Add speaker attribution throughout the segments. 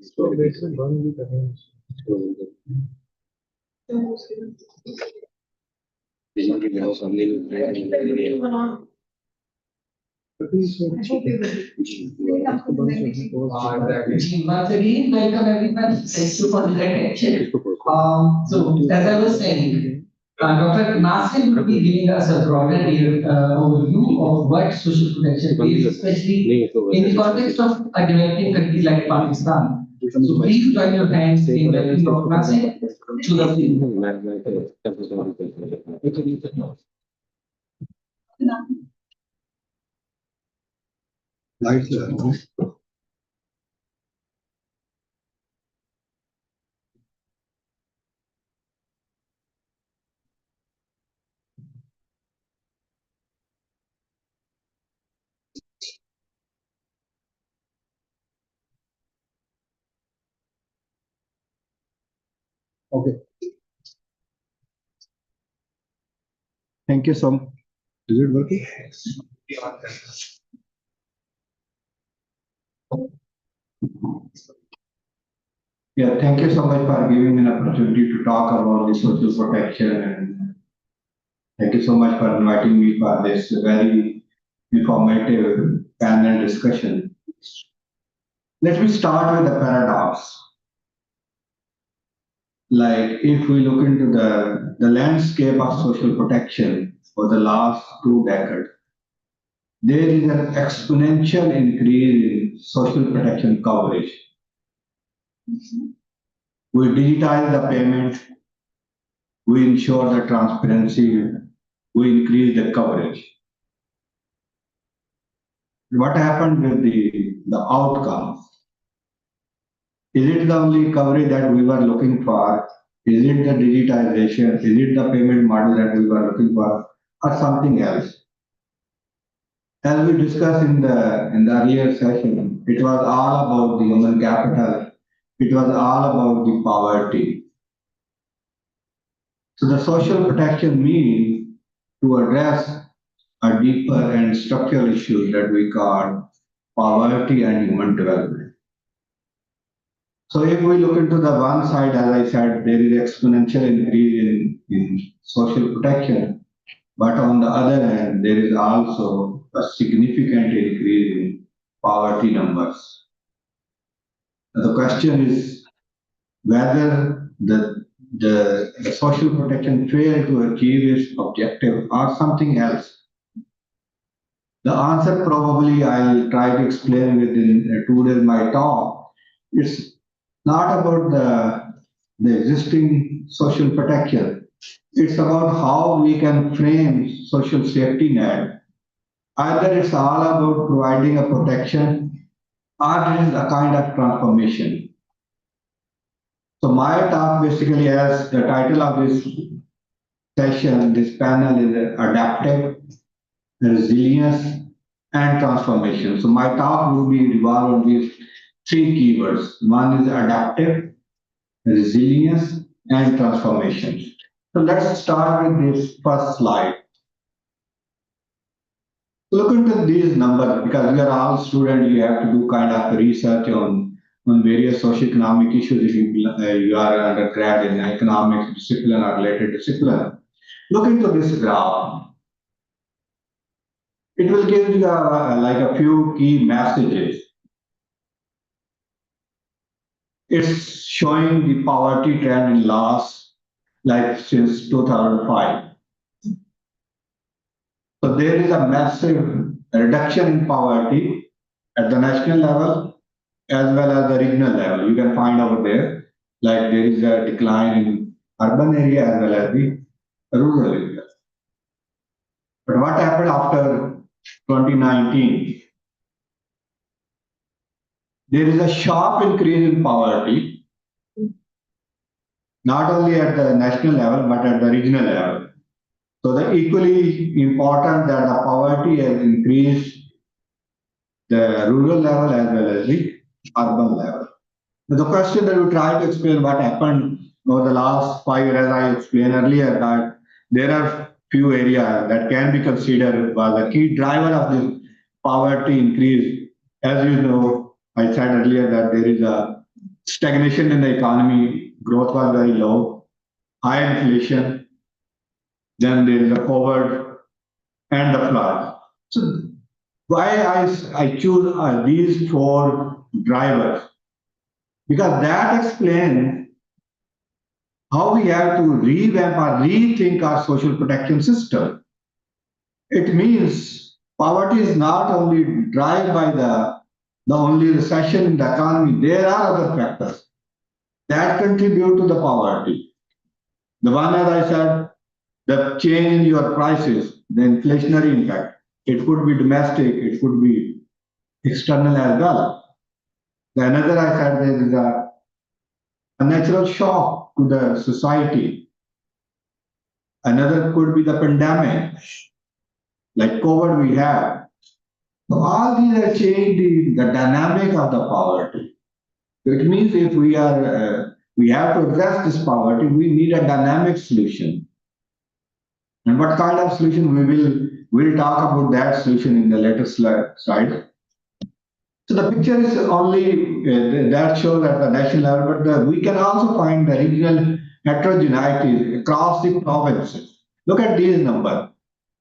Speaker 1: So basically, one week again.
Speaker 2: Once again, welcome everyone. Thank you for the attention. So, as I was saying, Dr. Nasir will be giving us a broader overview of what social protection is, especially in the context of a developing country like Pakistan. So, please join your hands in welcoming Dr. Nasir to the field.
Speaker 1: Okay. Thank you so much. Is it working? Yeah, thank you so much for giving me an opportunity to talk about the social protection, and thank you so much for inviting me for this very informative panel discussion. Let me start with a paradox. Like if we look into the landscape of social protection for the last 2 decades, there is an exponential increase in social protection coverage. We digitize the payment, we ensure the transparency, we increase the coverage. What happened with the outcomes? Is it the only coverage that we were looking for? Is it the digitization? Is it the payment model that we were looking for, or something else? As we discussed in the earlier session, it was all about the human capital. It was all about the poverty. So the social protection means to address a deeper and structural issue that we call poverty and human development. So if we look into the one side, as I said, there is exponential increase in social protection, but on the other hand, there is also a significant increase in poverty numbers. Now, the question is whether the social protection failed to achieve its objective or something else. The answer probably I'll try to explain within 2 days my talk. It's not about the existing social protection. It's about how we can frame social safety net. Either it's all about providing a protection or it is a kind of transformation. So my talk basically has the title of this session, this panel is adaptive, resilience, and transformation. So my talk will be revolved on these 3 keywords. One is adaptive, resilience, and transformation. So let's start with this first slide. Look into these numbers because we are all students. You have to do kind of research on various socioeconomic issues if you are undergrad in economics discipline or related discipline. Look into this graph. It will give you like a few key messages. It's showing the poverty trend in last, like since 2005. So there is a massive reduction in poverty at the national level as well as the regional level. You can find over there, like there is a decline in urban area as well as the rural area. But what happened after 2019? There is a sharp increase in poverty, not only at the national level, but at the regional level. So the equally important that the poverty has increased the rural level as well as the urban level. The question that we try to explain what happened over the last 5 years, as I explained earlier, that there are few areas that can be considered was the key driver of this poverty increase. As you know, I said earlier that there is a stagnation in the economy, growth was very low, high inflation, then there is a COVID and the flood. So why I choose these four drivers? Because that explains how we have to revamp or rethink our social protection system. It means poverty is not only driven by the only recession in the economy, there are other factors that contribute to the poverty. The one, as I said, the change in your prices, the inflationary impact. It could be domestic, it could be external as well. The another, I said, there is a natural shock to the society. Another could be the pandemic, like COVID we have. So all these have changed the dynamic of the poverty. So it means if we have to address this poverty, we need a dynamic solution. And what kind of solution we'll talk about that solution in the later slide. So the picture is only that shows at the national level, but we can also find the regional heterogeneity across the provinces. Look at these numbers.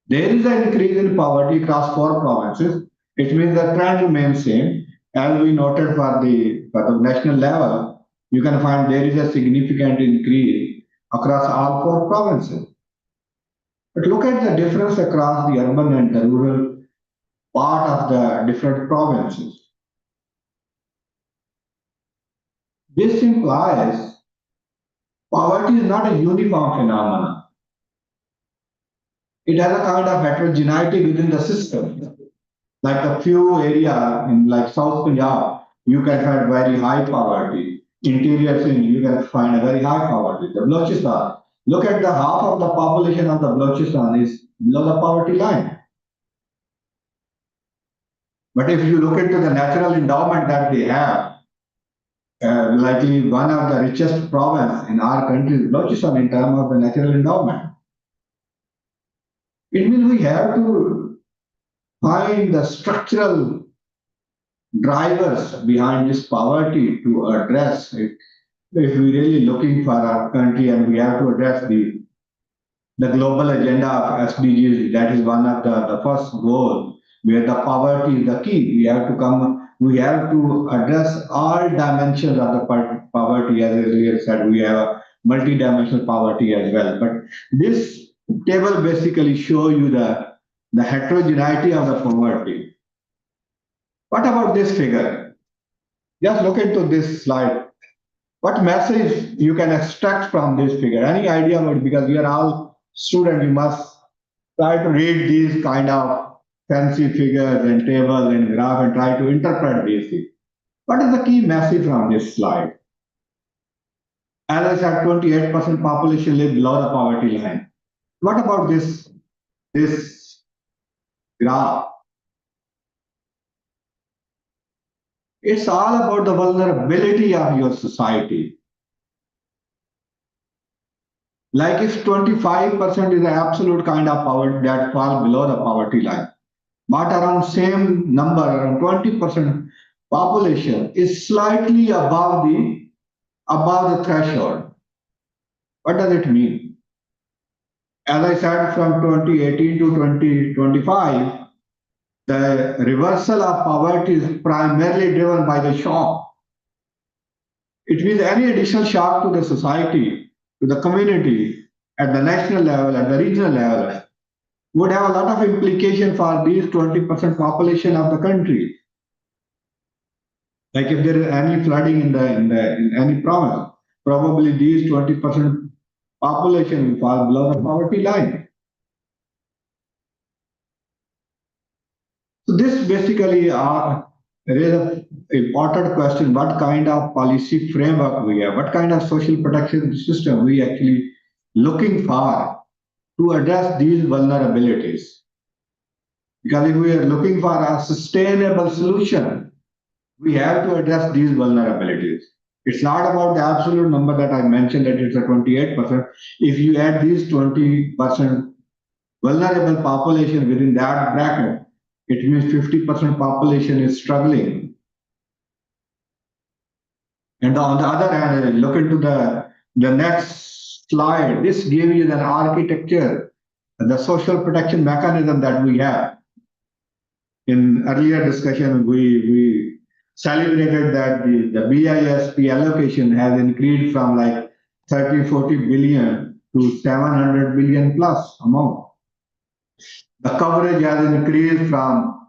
Speaker 1: There is an increase in poverty across four provinces. It means the trend remains same. As we noted for the national level, you can find there is a significant increase across all four provinces. But look at the difference across the urban and the rural part of the different provinces. This implies poverty is not a uniform phenomenon. It has a kind of heterogeneity within the system. Like a few area in like South Punjab, you can find very high poverty. Interior Sindh, you can find a very high poverty. The Balochistan, look at the half of the population of the Balochistan is below the poverty line. But if you look into the natural endowment that they have, likely one of the richest province in our country is Balochistan in terms of the natural endowment. It means we have to find the structural drivers behind this poverty to address it. If we're really looking for our country and we have to address the global agenda of SDGs, that is one of the first goal where the poverty is the key. We have to address all dimensions of the poverty. As earlier said, we have multi-dimensional poverty as well. But this table basically show you the heterogeneity of the poverty. What about this figure? Just look into this slide. What message you can extract from this figure? Any idea about it? Because we are all students, you must try to read these kind of fancy figures and tables and graph and try to interpret these things. What is the key message from this slide? As I said, 28% population live below the poverty line. What about this graph? It's all about the vulnerability of your society. Like if 25% is the absolute kind of poverty that fall below the poverty line, but around same number, around 20% population is slightly above the threshold. What does it mean? As I said, from 2018 to 2025, the reversal of poverty is primarily driven by the shock. It means any additional shock to the society, to the community, at the national level, at the regional level, would have a lot of implication for these 20% population of the country. Like if there is any flooding in any province, probably these 20% population will fall below the poverty line. So this basically raises an important question: what kind of policy framework we have, what kind of social protection system we actually looking for to address these vulnerabilities. Because if we are looking for a sustainable solution, we have to address these vulnerabilities. It's not about the absolute number that I mentioned that it's a 28%. If you add these 20% vulnerable population within that bracket, it means 50% population is struggling. And on the other hand, look into the next slide. This gives you an architecture, the social protection mechanism that we have. In earlier discussion, we celebrated that the BISP allocation has increased from like 30-40 billion to 700 billion plus amount. The coverage has increased from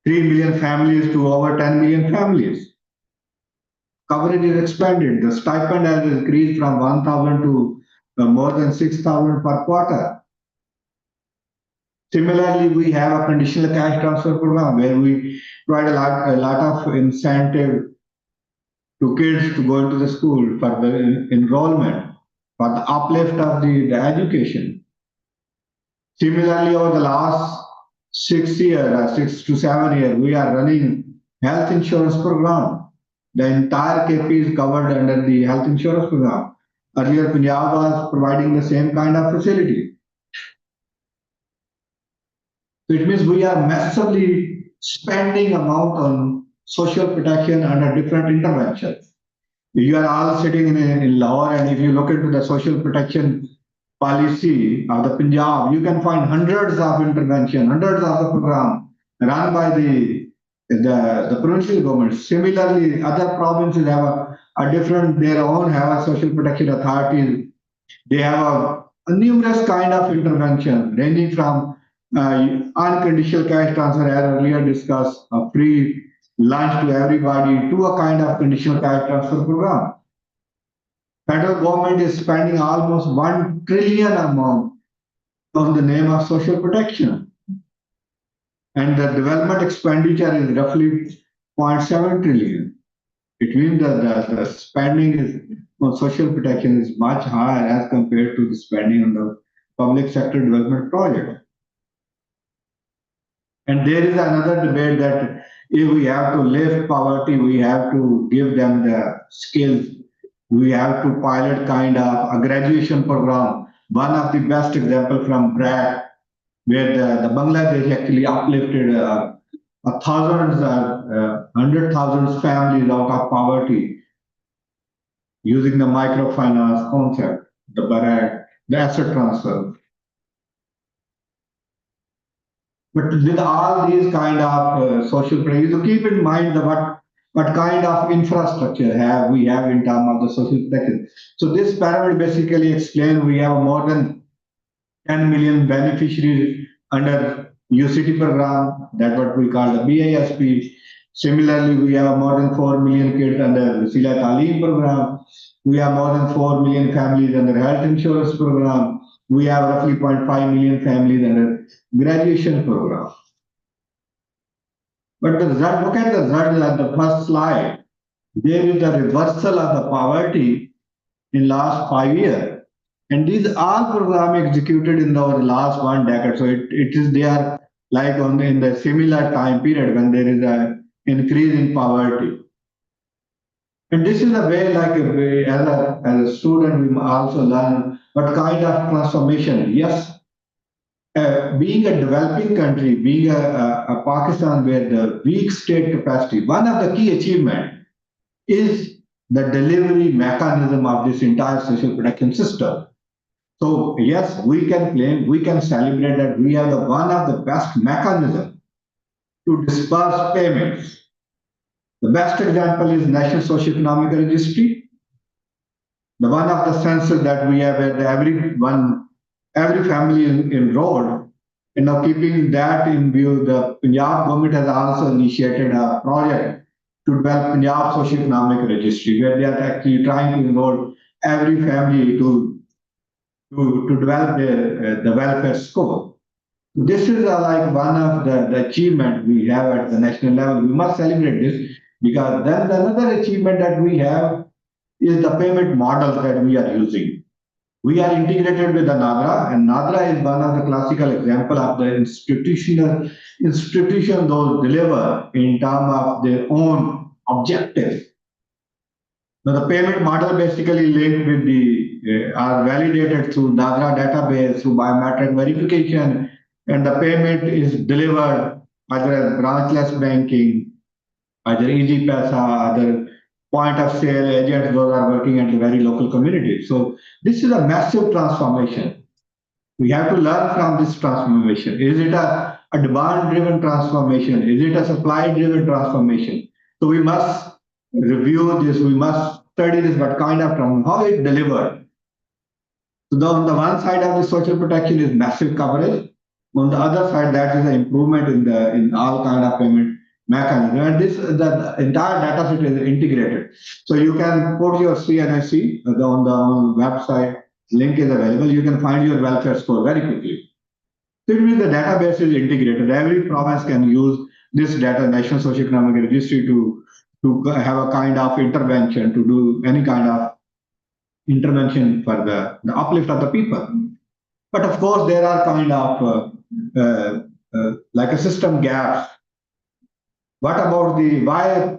Speaker 1: 3 million families to over 10 million families. Coverage is expanded. The stipend has increased from 1,000 to more than 6,000 per quarter. Similarly, we have a conditional cash transfer program where we provide a lot of incentive to kids to go into the school for the enrollment, for the uplift of the education. Similarly, over the last 6 years, 6 to 7 years, we are running health insurance program. The entire KP is covered under the health insurance program. Earlier, Punjab was providing the same kind of facility. So it means we are massively spending amount on social protection under different interventions. You are all sitting in Lahore, and if you look into the social protection policy of the Punjab, you can find hundreds of intervention, hundreds of the program run by the provincial government. Similarly, other provinces have a different, their own have a social protection authorities. They have a numerous kind of intervention ranging from unconditional cash transfer, as earlier discussed, a free lunch to everybody, to a kind of conditional cash transfer program. Federal government is spending almost 1 trillion amount on the name of social protection. And the development expenditure is roughly 0.7 trillion. It means that the spending on social protection is much higher as compared to the spending on the public sector development project. And there is another debate that if we have to lift poverty, we have to give them the skills. We have to pilot kind of a graduation program. One of the best example from BRAC, where the Bangladesh actually uplifted thousands, 100,000 families out of poverty using the microfinance concept, the BRAC, the asset transfer. But with all these kind of social pressures, so keep in mind what kind of infrastructure have we have in terms of the social protection. So this pyramid basically explains we have more than 10 million beneficiaries under UCT program, that what we call the BISP. Similarly, we have more than 4 million kids under the Sila Talim program. We have more than 4 million families under health insurance program. We have roughly 0.5 million families under graduation program. But the result, look at the result at the first slide. There is the reversal of the poverty in last 5 years. And these are programs executed in the last 1 decade. So it is they are like in the similar time period when there is an increase in poverty. And this is a way like as a student we also learn what kind of transformation. Yes, being a developing country, being a Pakistan where the weak state capacity, one of the key achievement is the delivery mechanism of this entire social protection system. So yes, we can claim, we can celebrate that we are the one of the best mechanism to disperse payments. The best example is National Socioeconomic Registry. The one of the census that we have where every family is enrolled. And now keeping that in view, the Punjab government has also initiated a project to develop Punjab Socioeconomic Registry, where they are actually trying to enroll every family to develop the welfare score. This is like one of the achievement we have at the national level. We must celebrate this because then another achievement that we have is the payment models that we are using. We are integrated with the NADRA, and NADRA is one of the classical example of the institution those deliver in terms of their own objectives. Now the payment model basically linked with the are validated through NADRA database, through biometric verification, and the payment is delivered either as branchless banking, either Easy Paisa, either point of sale agents, those are working at the very local community. So this is a massive transformation. We have to learn from this transformation. Is it a demand-driven transformation? Is it a supply-driven transformation? So we must review this, we must study this, what kind of how it delivered. So on the one side of the social protection is massive coverage. On the other side, that is an improvement in all kind of payment mechanism. And this the entire data set is integrated. So you can put your CNSC on the website. Link is available. You can find your welfare score very quickly. So it means the database is integrated. Every province can use this data, National Socioeconomic Registry, to have a kind of intervention, to do any kind of intervention for the uplift of the people. But of course, there are kind of like a system gaps. What about why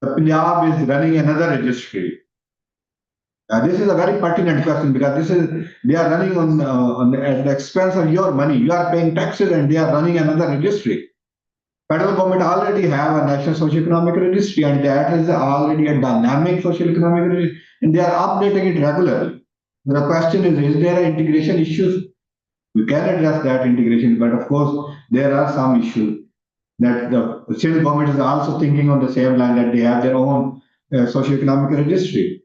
Speaker 1: the Punjab is running another registry? This is a very pertinent question because they are running at the expense of your money. You are paying taxes and they are running another registry. Federal government already have a national socio-economic registry and that is already a dynamic socio-economic registry and they are updating it regularly. The question is there an integration issues? We can address that integration, but of course, there are some issues that the state government is also thinking on the same line that they have their own socio-economic registry.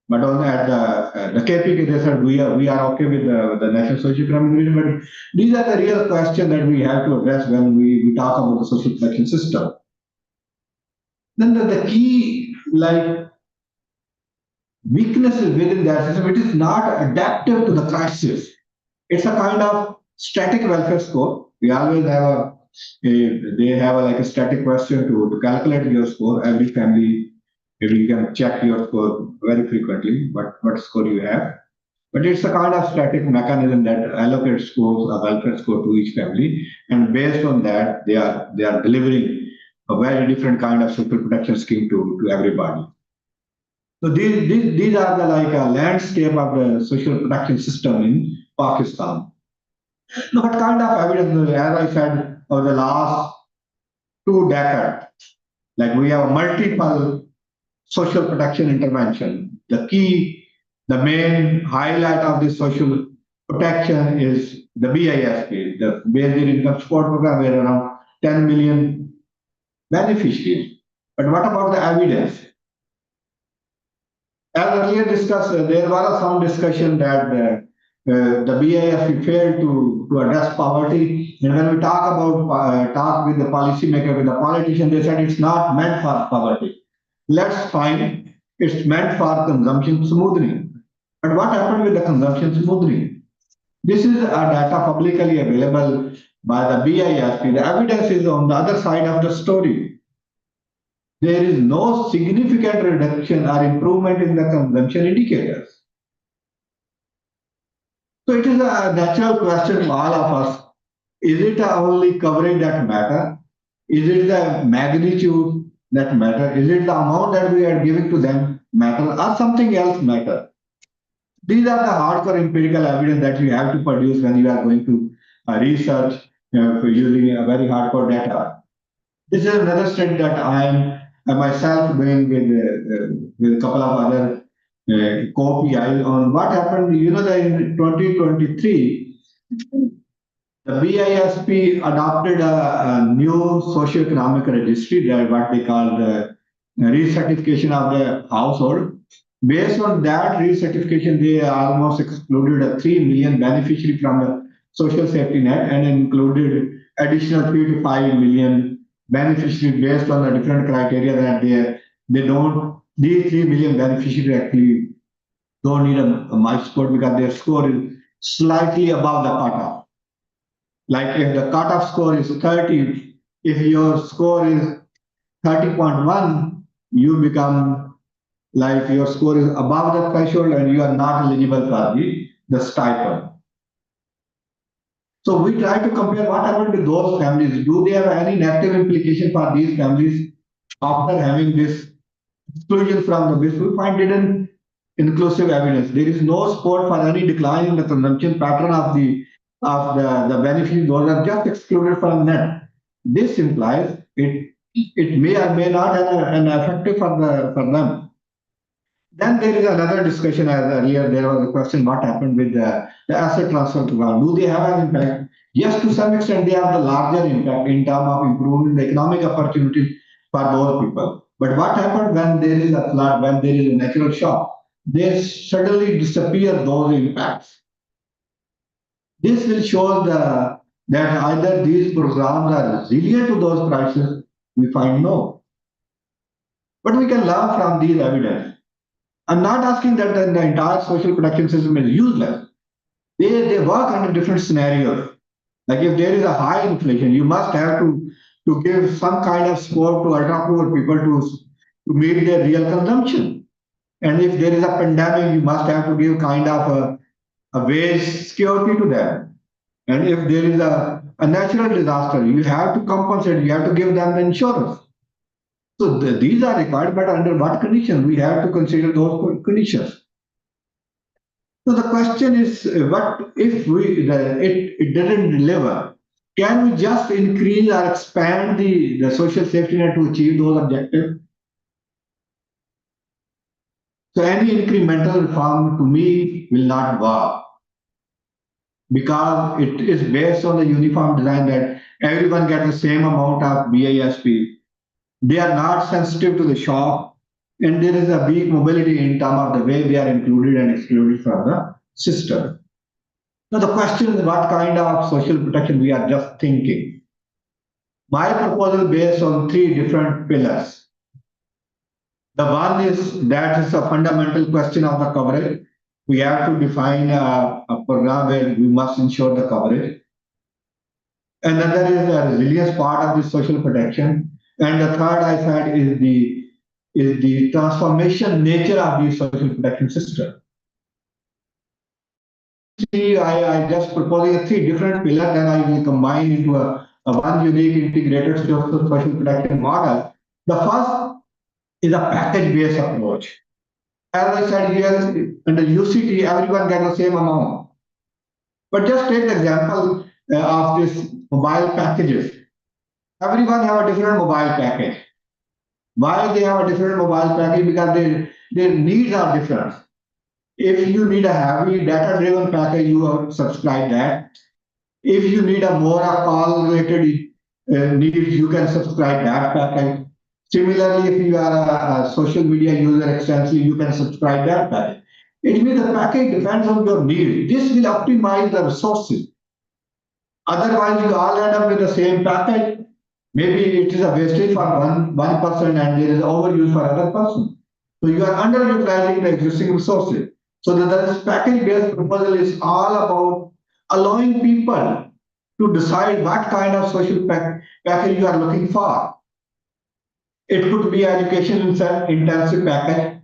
Speaker 1: But on the KPK, they said we are okay with the national socio-economic registry. But these are the real questions that we have to address when we talk about the social protection system. Then the key weaknesses within that system, it is not adaptive to the crisis. It's a kind of static welfare score. We always have they have like a static question to calculate your score. Every family, maybe you can check your score very frequently, what score you have. But it's a kind of static mechanism that allocates scores, a welfare score to each family, and based on that, they are delivering a very different kind of social protection scheme to everybody. So these are the landscape of the social protection system in Pakistan. Now, what kind of evidence, as I said, over the last 2 decades, like we have multiple social protection intervention. The main highlight of this social protection is the BISP, the Basic Income Support Program, where around 10 million beneficiaries. But what about the evidence? As earlier discussed, there was some discussion that the BISP failed to address poverty. And when we talk with the policymaker, with the politician, they said it's not meant for poverty. Let's find it's meant for consumption smoothing. But what happened with the consumption smoothing? This is a data publicly available by the BISP. The evidence is on the other side of the story. There is no significant reduction or improvement in the consumption indicators. So it is a natural question for all of us. Is it only coverage that matter? Is it the magnitude that matter? Is it the amount that we are giving to them matter or something else matter? These are the hardcore empirical evidence that you have to produce when you are going to research using a very hardcore data. This is another study that I am myself doing with a couple of other co-PIs on what happened. You know that in 2023, the BISP adopted a new socio-economic registry, that what they call the recertification of the household. Based on that recertification, they almost excluded a 3 million beneficiary from the social safety net and included additional 3 to 5 million beneficiaries based on the different criteria that they don't, these 3 million beneficiaries actually don't need a MI score because their score is slightly above the cutoff. Like if the cutoff score is 30, if your score is 30.1, you become like your score is above the threshold and you are not eligible for the stipend. So we try to compare what happened to those families. Do they have any negative implication for these families after having this exclusion from the list? We find it in inclusive evidence. There is no support for any decline in the consumption pattern of the beneficiaries. Those are just excluded from net. This implies it it may or may not have an effective for them. Then there is another discussion as earlier there was a question what happened with the asset transfer program. Do they have an impact? Yes, to some extent they have the larger impact in terms of improving the economic opportunities for those people. But what happened when there is a flood, when there is a natural shock? They suddenly disappear those impacts. This will show that either these programs are resilient to those crises, we find no. But we can learn from these evidence. I'm not asking that the entire social protection system is useless. They work under different scenarios. Like if there is a high inflation, you must have to give some kind of support to ultra poor people to meet their real consumption. And if there is a pandemic, you must have to give kind of a wage security to them. And if there is a natural disaster, you have to compensate, you have to give them the insurance. So these are required, but under what conditions? We have to consider those conditions. So the question is, what if it doesn't deliver? Can we just increase or expand the social safety net to achieve those objectives? So any incremental reform to me will not work because it is based on the uniform design that everyone gets the same amount of BISP. They are not sensitive to the shock, and there is a weak mobility in terms of the way they are included and excluded from the system. Now the question is what kind of social protection we are just thinking. My proposal based on three different pillars. The one is that is a fundamental question of the coverage. We have to define a program where we must ensure the coverage. Another is the resilience part of the social protection. And the third I said is the transformation nature of the social protection system. See, I just proposing a three different pillars, then I will combine into a one unique integrated social protection model. The first is a package-based approach. As I said here, under UCT, everyone gets the same amount. But just take the example of this mobile packages. Everyone have a different mobile package. Why they have a different mobile package? Because their needs are different. If you need a heavy data-driven package, you subscribe that. If you need a more call-related needs, you can subscribe that package. Similarly, if you are a social media user extensively, you can subscribe that package. It means the package depends on your need. This will optimize the resources. Otherwise, you all end up with the same package. Maybe it is a wastage for one person and there is overuse for other person. So you are underutilizing the existing resources. So this package-based proposal is all about allowing people to decide what kind of social package you are looking for. It could be education intensive package.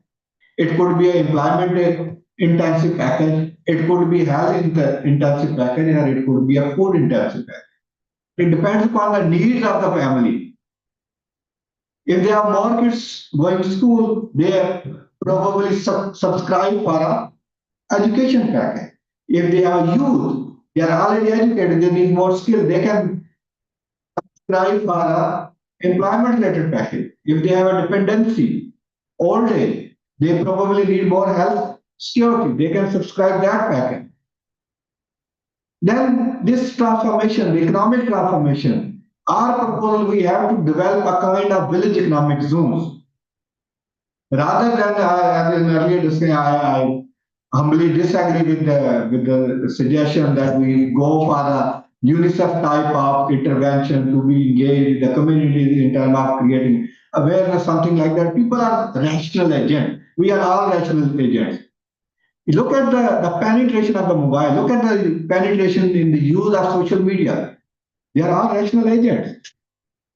Speaker 1: It could be an employment intensive package. It could be health intensive package, or it could be a food intensive package. It depends upon the needs of the family. If they have more kids going to school, they probably subscribe for an education package. If they have youth, they are already educated, they need more skill, they can subscribe for an employment related package. If they have a dependency, old age, they probably need more health security, they can subscribe that package. Then this transformation, the economic transformation, our proposal, we have to develop a kind of village economic zones. Rather than, as in earlier discussion, I humbly disagree with the suggestion that we go for a UNICEF type of intervention to be engaged with the communities in terms of creating awareness, something like that. People are rational agents. We are all rational agents. Look at the penetration of the mobile. Look at the penetration in the use of social media. They are all rational agents.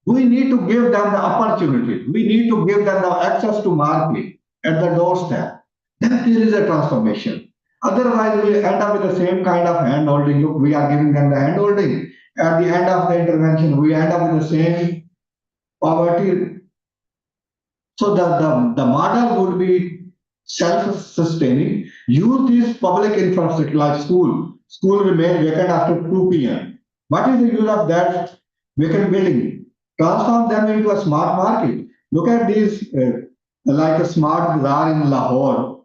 Speaker 1: We need to give them the opportunity. We need to give them the access to market at the doorstep. Then there is a transformation. Otherwise, we end up with the same kind of hand holding. Look, we are giving them the hand holding. At the end of the intervention, we end up with the same poverty. So the model would be self-sustaining. Use this public infrastructure like school. School remain vacant after 2 p.m. What is the use of that vacant building? transform them into a smart market. Look at these, like a smart bazaar in Lahore,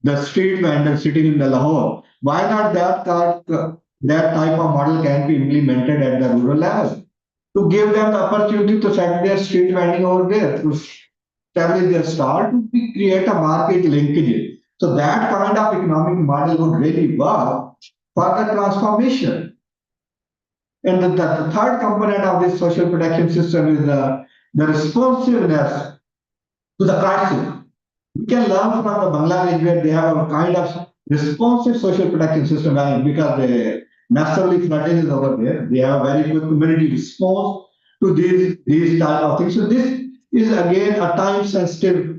Speaker 1: the street vendor sitting in the Lahore. Why not that type of model can be implemented at the rural level to give them the opportunity to set their street vending over there, to establish their stall, to create a market linkage. So that kind of economic model would really work for the transformation. And the third component of this social protection system is the responsiveness to the crisis. We can learn from the Bangladesh where they have a kind of responsive social protection system because the naturally flooding is over there. They have a very good community response to these type of things. So this is again a time sensitive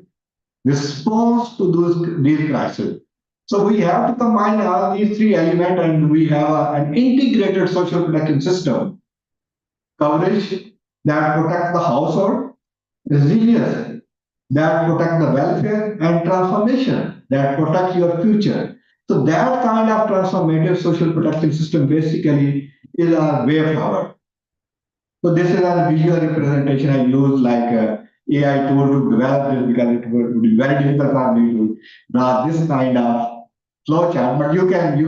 Speaker 1: response to these crises. So we have to combine all these three elements and we have an integrated social protection system coverage that protects the household, resilience that protect the welfare, and transformation that protect your future. So that kind of transformative social protection system basically is our way forward. So this is a visual representation I use like AI tool to develop this because it would be very difficult for me to draw this kind of flow chart, but you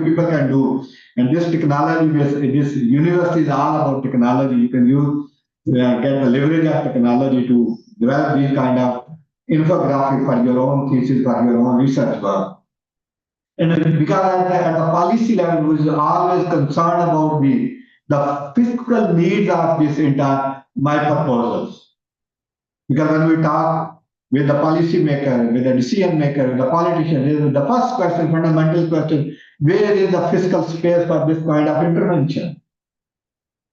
Speaker 1: people can do. And this technology, this university is all about technology. You can use, get the leverage of technology to develop these kind of infographic for your own thesis, for your own research work. And because at the policy level, we is always concerned about the fiscal needs of this entire my proposals. Because when we talk with the policy maker, with the decision maker, with the politician, the first question, fundamental question, where is the fiscal space for this kind of intervention?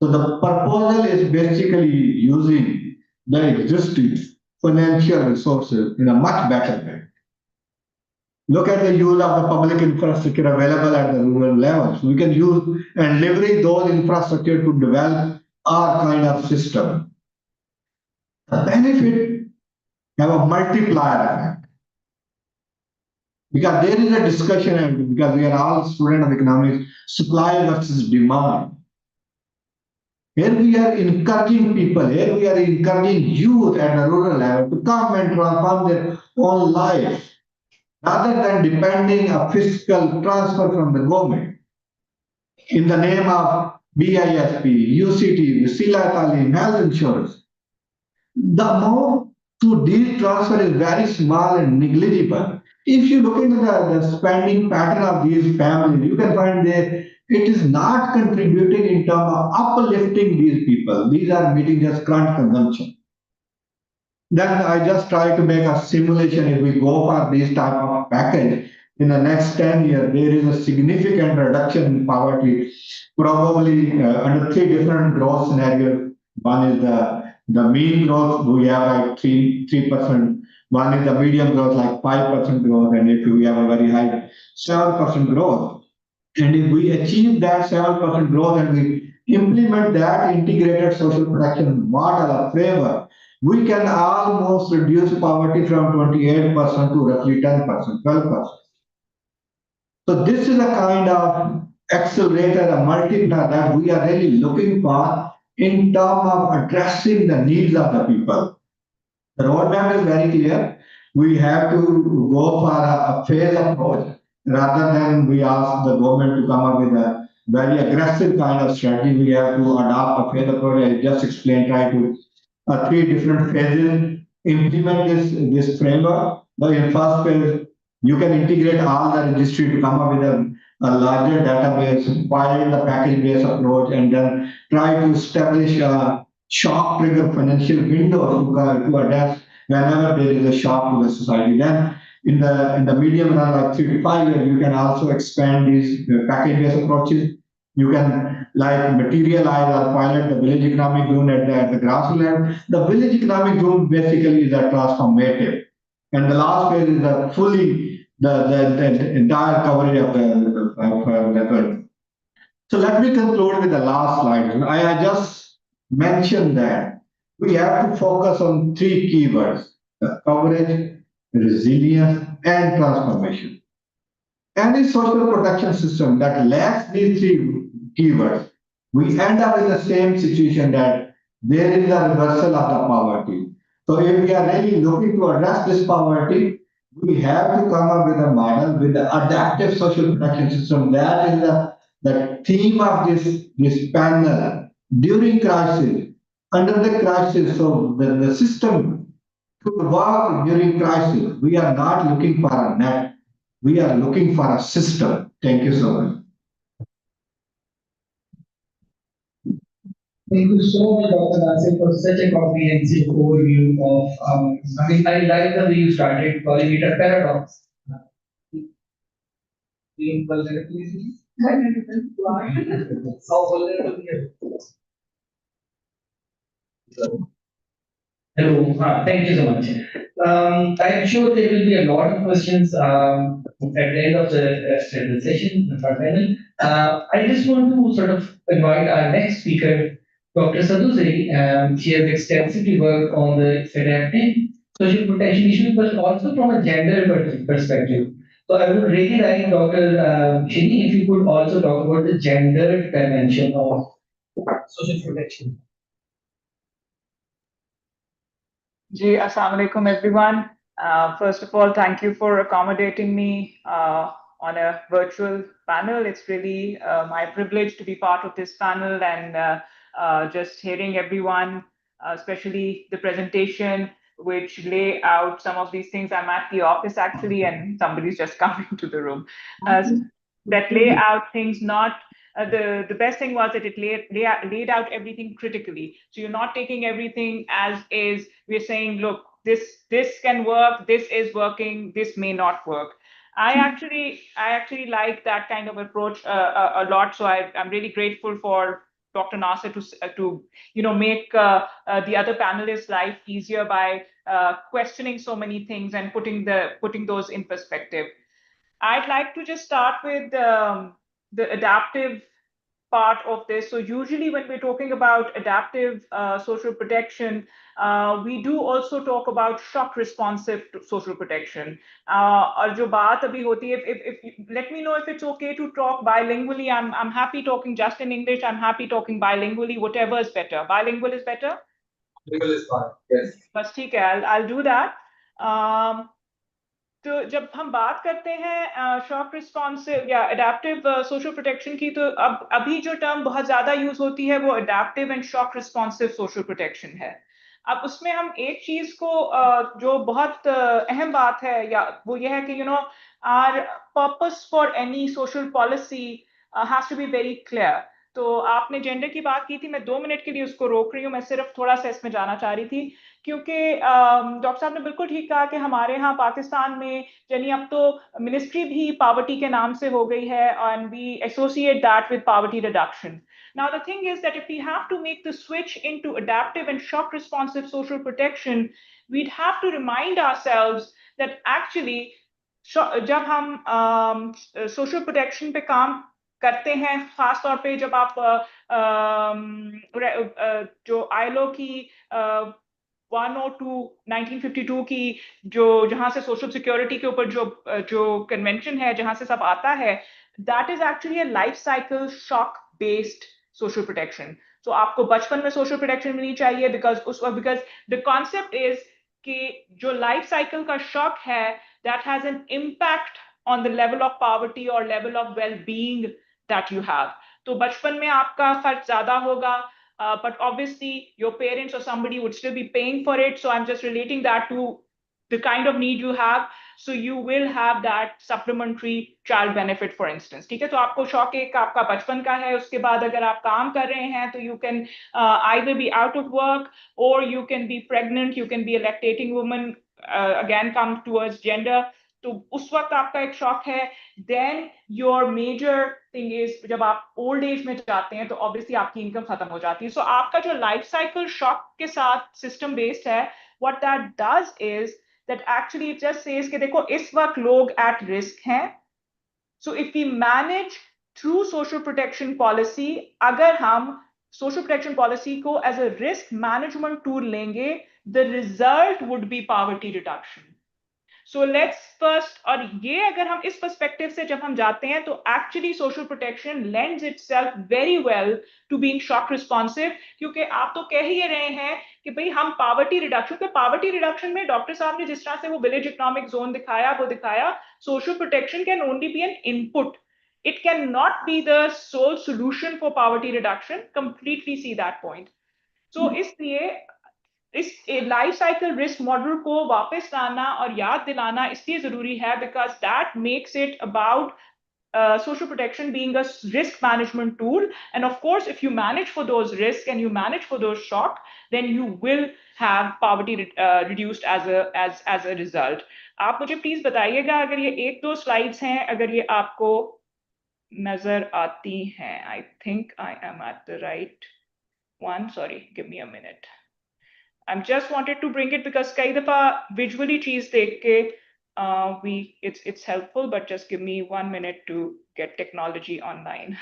Speaker 1: So the proposal is basically using the existing financial resources in a much better way. Look at the use of the public infrastructure available at the rural levels. We can use and leverage those infrastructure to develop our kind of system. The benefit have a multiplier effect. Because there is a discussion, and because we are all students of economics, supply versus demand. Here we are encouraging people, here we are encouraging youth at the rural level to come and transform their own life rather than depending a fiscal transfer from the government in the name of BISP, UCT, Sila Talim, health insurance. The amount to these transfer is very small and negligible. If you look into the spending pattern of these families, you can find that it is not contributing in terms of uplifting these people. These are meeting just current consumption. Then I just try to make a simulation. If we go for this type of package, in the next 10 years, there is a significant reduction in poverty, probably under three different growth scenarios. One is the mean growth, we have like 3%. One is the medium growth, like 5% growth. And if we have a very high 7% growth, and if we achieve that 7% growth and we implement that integrated social protection model or framework, we can almost reduce poverty from 28% to roughly 10%, 12%. So this is a kind of accelerator, a multiplier that we are really looking for in terms of addressing the needs of the people. The roadmap is very clear. We have to go for a phased approach rather than we ask the government to come up with a very aggressive kind of strategy. We have to adopt a phased approach. I just explained, try to three different phases, implement this framework. In first phase, you can integrate all the registry to come up with a larger database, pilot the package-based approach, and then try to establish a shock trigger financial window to address whenever there is a shock to the society. Then in the medium run, like 3 to 5 years, you can also expand these package-based approaches. You can like materialize or pilot the village economic zone at the grassroots level. The village economic zone basically is a transformative. And the last phase is a fully the entire coverage of the country. So let me conclude with the last slide. I just mentioned that we have to focus on three keywords: the coverage, resilience, and transformation. Any social protection system that lacks these three keywords, we end up in the same situation that there is a reversal of the poverty. So if we are really looking to address this poverty, we have to come up with a model with the adaptive social protection system. That is the theme of this panel during crisis, under the crisis. So the system to work during crisis. We are not looking for a net. We are looking for a system. Thank you so much.
Speaker 2: Thank you so much, Dr. Nasir, for such a comprehensive overview of, I like the way you started calling it a paradox. Being vulnerability. How vulnerable here. Hello, thank you so much. I'm sure there will be a lot of questions at the end of the session, the panel. I just want to sort of invite our next speaker, Dr. Sadhusri. She has extensively worked on the adaptive social protection issues, but also from a gender perspective. So I would really like Dr. Shini, if you could also talk about the gender dimension of social protection.
Speaker 3: Ji, Assalamu alaikum, everyone. First of all, thank you for accommodating me on a virtual panel. It's really my privilege to be part of this panel and just hearing everyone, especially the presentation, which lay out some of these things. I'm at the office actually, and somebody's just coming to the room. That lay out things not the best thing was that it laid out everything critically. So you're not taking everything as is. We're saying, look, this can work. This is working. This may not work. I actually like that kind of approach a lot. So I'm really grateful for Dr. Nasser to make the other panelists' life easier by questioning so many things and putting those in perspective. I'd like to just start with the adaptive part of this. So usually when we're talking about adaptive social protection, we do also talk about shock responsive social protection. और जो बात अभी होती है, if let me know if it's okay to talk bilingually. I'm happy talking just in English. I'm happy talking bilingually. Whatever is better. Bilingual is better.
Speaker 2: Bilingual is fine. Yes.
Speaker 3: बस ठीक है. I'll do that. तो जब हम बात करते हैं shock responsive या अडेप्टिव सोशल प्रोटेक्शन की, तो अब अभी जो टर्म बहुत ज्यादा यूज होती है वो adaptive and shock responsive social protection है. अब उसमें हम एक चीज को जो बहुत अहम बात है या वो ये है कि our purpose for any social policy has to be very clear. तो आपने जेंडर की बात की थी, मैं 2 मिनट के लिए उसको रोक रही हूँ. मैं सिर्फ थोड़ा सा इसमें जाना चाह रही थी क्योंकि डॉक्टर साहब ने बिल्कुल ठीक कहा कि हमारे यहाँ पाकिस्तान में यानी अब तो मिनिस्ट्री भी पॉवर्टी के नाम से हो गई है and we associate that with poverty reduction. Now the thing is that if we have to make the switch into adaptive and shock responsive social protection, we'd have to remind ourselves that actually जब हम social protection पे काम करते हैं, खास तौर पे जब आप जो आईएलओ की 102 1952 की जो जहां से सोशल सिक्योरिटी के ऊपर जो कन्वेंशन है जहां से सब आता है, that is actually a life cycle shock based social protection. So आपको बचपन में सोशल प्रोटेक्शन मिलनी चाहिए बिकॉज द कॉन्सेप्ट इज कि जो लाइफ साइकिल का शॉक है that has an impact on the level of poverty और level of well being that you have. तो बचपन में आपका खर्च ज्यादा होगा, but obviously your parents or somebody would still be paying for it. So I'm just relating that to the kind of need you have. So you will have that supplementary child benefit, for instance. ठीक है, तो आपको शौक एक आपका बचपन का है, उसके बाद अगर आप काम कर रहे हैं तो you can either be out of work or you can be pregnant, you can be a lactating woman, again come towards gender. तो उस वक्त आपका एक शौक है. Then your major thing is जब आप ओल्ड एज में जाते हैं तो ऑब्वियसली आपकी इनकम खत्म हो जाती है. सो आपका जो लाइफ साइकिल शॉक के साथ सिस्टम बेस्ड है, what that does is that actually it just says कि देखो इस वक्त लोग एट रिस्क हैं. So if we manage through social protection policy, अगर हम सोशल प्रोटेक्शन पॉलिसी को as a risk management tool लेंगे, the result would be poverty reduction. So let's first, और ये अगर हम इस perspective से जब हम जाते हैं तो actually social protection lends itself very well to being shock responsive, क्योंकि आप तो कह ही रहे हैं कि भाई हम पावर्टी रिडक्शन, तो पावर्टी रिडक्शन में डॉक्टर साहब ने जिस तरह से वो विलेज इकोनॉमिक जोन दिखाया, वो दिखाया social protection can only be an input. It cannot be the sole solution for poverty reduction. Completely see that point. So इसलिए इस लाइफ साइकिल रिस्क मॉडल को वापस लाना और याद दिलाना इसलिए जरूरी है because that makes it about social protection being a risk management tool. And of course, if you manage for those risks and you manage for those shock, then you will have poverty reduced as a result. आप मुझे please बताइएगा अगर ये एक दो slides हैं, अगर ये आपको नजर आती हैं. I think I am at the right one. Sorry, give me a minute. I'm just wanted to bring it because कई दफा visually चीज देख के it's helpful, but just give me 1 minute to get technology online.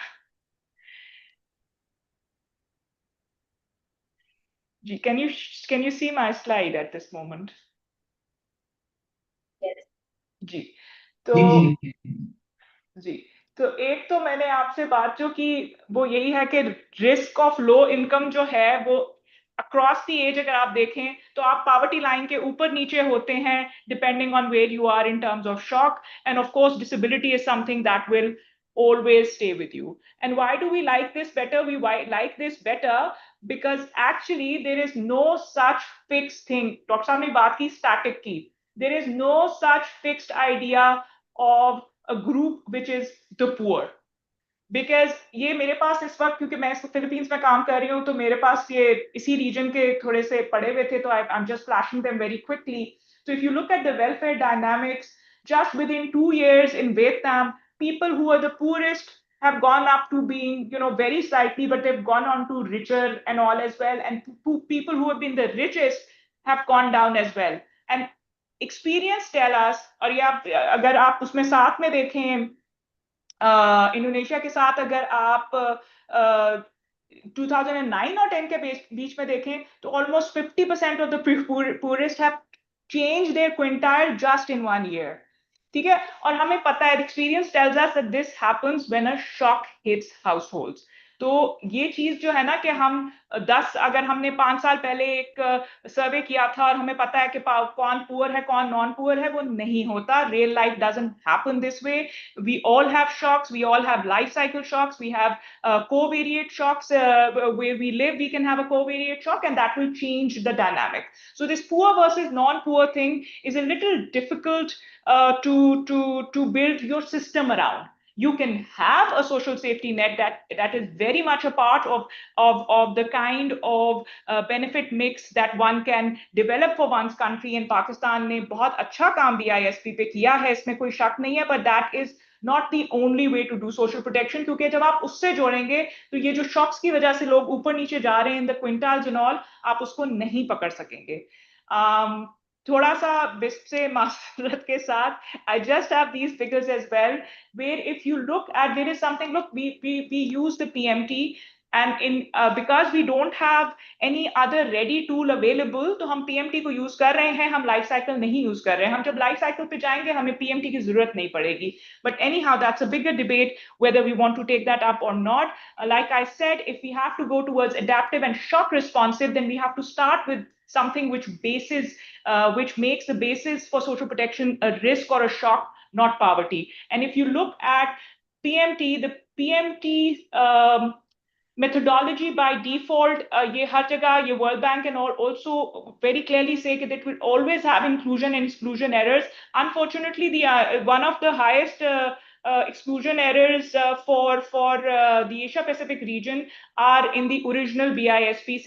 Speaker 3: Ji, can you see my slide at this moment?
Speaker 2: Yes.
Speaker 3: जी, तो जी, तो एक तो मैंने आपसे बात जो की वो यही है कि रिस्क ऑफ लो इनकम जो है वो अक्रॉस दी एज अगर आप देखें तो आप पॉवर्टी लाइन के ऊपर नीचे होते हैं depending on where you are in terms of shock. And of course disability is something that will always stay with you. And why do we like this better? We like this better because actually there is no such fixed thing. Dr. Saab ne baat ki static ki. There is no such fixed idea of a group which is the poor. Because ये मेरे पास इस वक्त, क्योंकि मैं Philippines में काम कर रही हूँ, तो मेरे पास ये इसी रीजन के थोड़े से पड़े हुए थे, तो I am just flashing them very quickly. So if you look at the welfare dynamics, just within 2 years in Vietnam, people who are the poorest have gone up to being, very slightly, but they've gone on to richer and all as well. And people who have been the richest have gone down as well. And experience tell us, और ये आप अगर आप उसमें साथ में देखें Indonesia के साथ अगर आप 2009 और 10 के बीच में देखें तो almost 50% of the poorest have changed their quintile just in 1 year. ठीक है, और हमें पता है, experience tells us that this happens when a shock hits households. तो ये चीज जो है ना कि हम 10 अगर हमने 5 साल पहले एक सर्वे किया था और हमें पता है कि कौन पुअर है कौन नॉन पुअर है, वो नहीं होता. Real life doesn't happen this way. We all have shocks, we all have life cycle shocks, we have covariate shocks. Where we live, we can have a covariate shock, and that will change the dynamic. So this poor versus non-poor thing is a little difficult to build your system around. You can have a social safety net that is very much a part of the kind of benefit mix that one can develop for one's country. And Pakistan ने बहुत अच्छा काम BISP पे किया है, इसमें कोई शक नहीं है, but that is not the only way to do social protection, क्योंकि जब आप उससे जोड़ेंगे तो ये जो शॉक्स की वजह से लोग ऊपर नीचे जा रहे हैं in the quintals and all, आप उसको नहीं पकड़ सकेंगे. थोड़ा सा बिस्प से माजरत के साथ, I just have these figures as well, where if you look at, there is something, look, we use the PMT, and in because we don't have any other ready tool available, तो हम PMT को use कर रहे हैं, हम life cycle नहीं use कर रहे हैं. हम जब लाइफ साइकिल पे जाएंगे हमें PMT की जरूरत नहीं पड़ेगी. But anyhow, that's a bigger debate whether we want to take that up or not. Like I said, if we have to go towards adaptive and shock responsive, then we have to start with something which makes the basis for social protection a risk or a shock, not poverty. And if you look at PMT, the PMT methodology by default, ye har jagah, ye World Bank and all also very clearly say that it will always have inclusion and exclusion errors. Unfortunately, the one of the highest exclusion errors for the Asia Pacific region are in the original BISP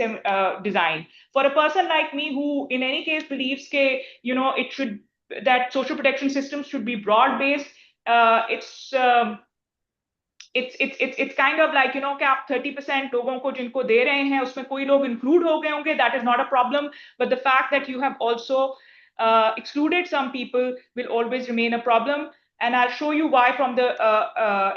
Speaker 3: design. For a person like me who in any case believes that social protection systems should be broad based, it's kind of like, कि आप 30% लोगों को जिनको दे रहे हैं उसमें कोई लोग include हो गए होंगे, that is not a problem, but the fact that you have also excluded some people will always remain a problem. And I'll show you why from the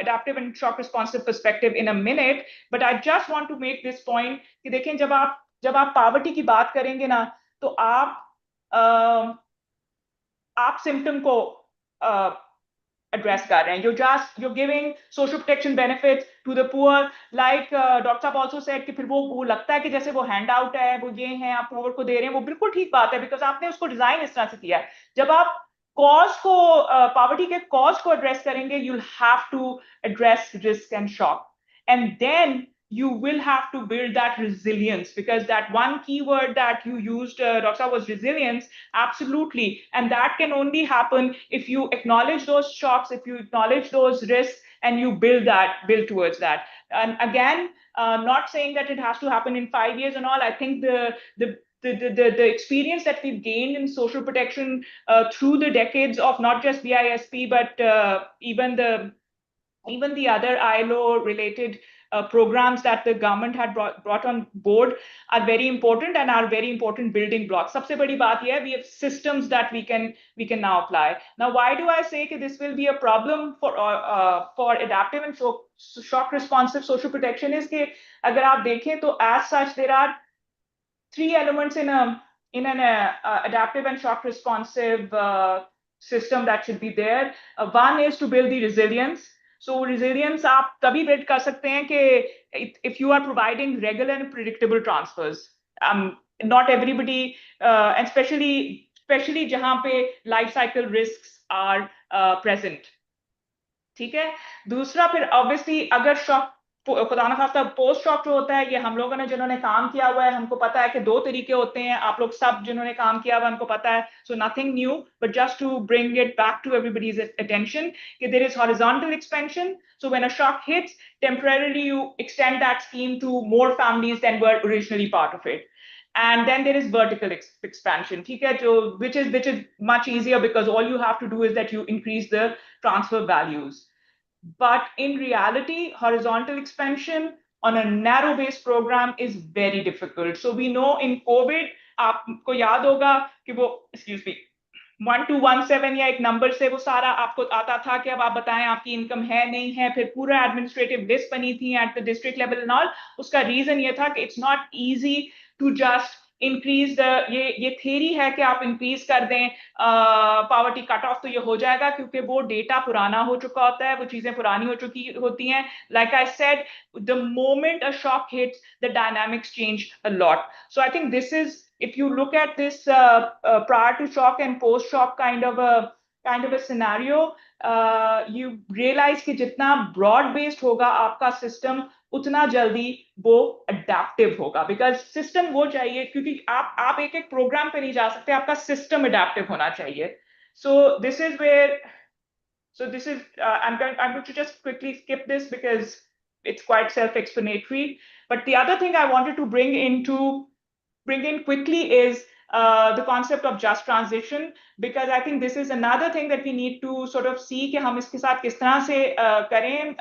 Speaker 3: adaptive and shock responsive perspective in a minute. But I just want to make this point कि देखें, जब आप poverty की बात करेंगे ना, तो आप आप सिम्टम को address कर रहे हैं. You're giving social protection benefits to the poor, like doctor साहब also said कि फिर वो लगता है कि जैसे वो हैंड आउट है, वो ये है, आप poor को दे रहे हैं. वो बिल्कुल ठीक बात है, बिकॉज आपने उसको डिजाइन इस तरह से किया है. जब आप कॉज को पॉवर्टी के कॉज को एड्रेस करेंगे, you'll have to address risk and shock, and then you will have to build that resilience, because that one keyword that you used, Dr. was resilience. Absolutely. And that can only happen if you acknowledge those shocks, if you acknowledge those risks, and you build towards that. And again, not saying that it has to happen in 5 years and all. I think the experience that we've gained in social protection through the decades of not just BISP, but even the other ILO related programs that the government had brought on board are very important and are very important building blocks. Sabse badi baat ye hai, we have systems that we can now apply. Now, why do I say that this will be a problem for adaptive and shock responsive social protection is कि अगर आप देखें तो as such there are three elements in an adaptive and shock responsive system that should be there. One is to build the resilience. So resilience आप तभी build कर सकते हैं कि if you are providing regular and predictable transfers. Not everybody, and especially जहाँ पे life cycle risks are present. ठीक है. दूसरा फिर ऑब्वियसली अगर शॉक, खुदा ना खास्ता पोस्ट शॉक जो होता है, ये हम लोगों ने जिन्होंने काम किया हुआ है हमको पता है कि दो तरीके होते हैं. आप लोग सब जिन्होंने काम किया हुआ है उनको पता है. So nothing new, but just to bring it back to everybody's attention कि there is horizontal expansion. So when a shock hits, temporarily you extend that scheme to more families then were originally part of it. And then there is vertical expansion, which is much easier because all you have to do is that you increase the transfer values. But in reality, horizontal expansion on a narrow-based program is very difficult. So we know in COVID, आपको याद होगा कि वो, excuse me, 1217 या एक number से वो सारा आपको आता था कि अब आप बताएं आपकी इनकम है नहीं है. फिर पूरा एडमिनिस्ट्रेटिव लिस्ट बनी थी at the district level and all. उसका रीजन ये था कि it's not easy to just increase the, ये थियरी है कि आप इंक्रीज कर दें पावर्टी कट ऑफ तो ये हो जाएगा, क्योंकि वो डेटा पुराना हो चुका होता है, वो चीजें पुरानी हो चुकी होती हैं. Like I said, the moment a shock hits the dynamics change a lot. So I think this is, if you look at this prior to shock and post shock kind of a scenario, you realize कि जितना broad based होगा आपका system, उतना जल्दी वो adaptive होगा. Because system वो चाहिए, क्योंकि आप एक program पे नहीं जा सकते, आपका system adaptive होना चाहिए. So this is where, I'm going to just quickly skip this because it's quite self-explanatory. But the other thing I wanted to bring in quickly is the concept of just transition, because I think this is another thing that we need to sort of see कि हम इसके साथ किस तरह से करें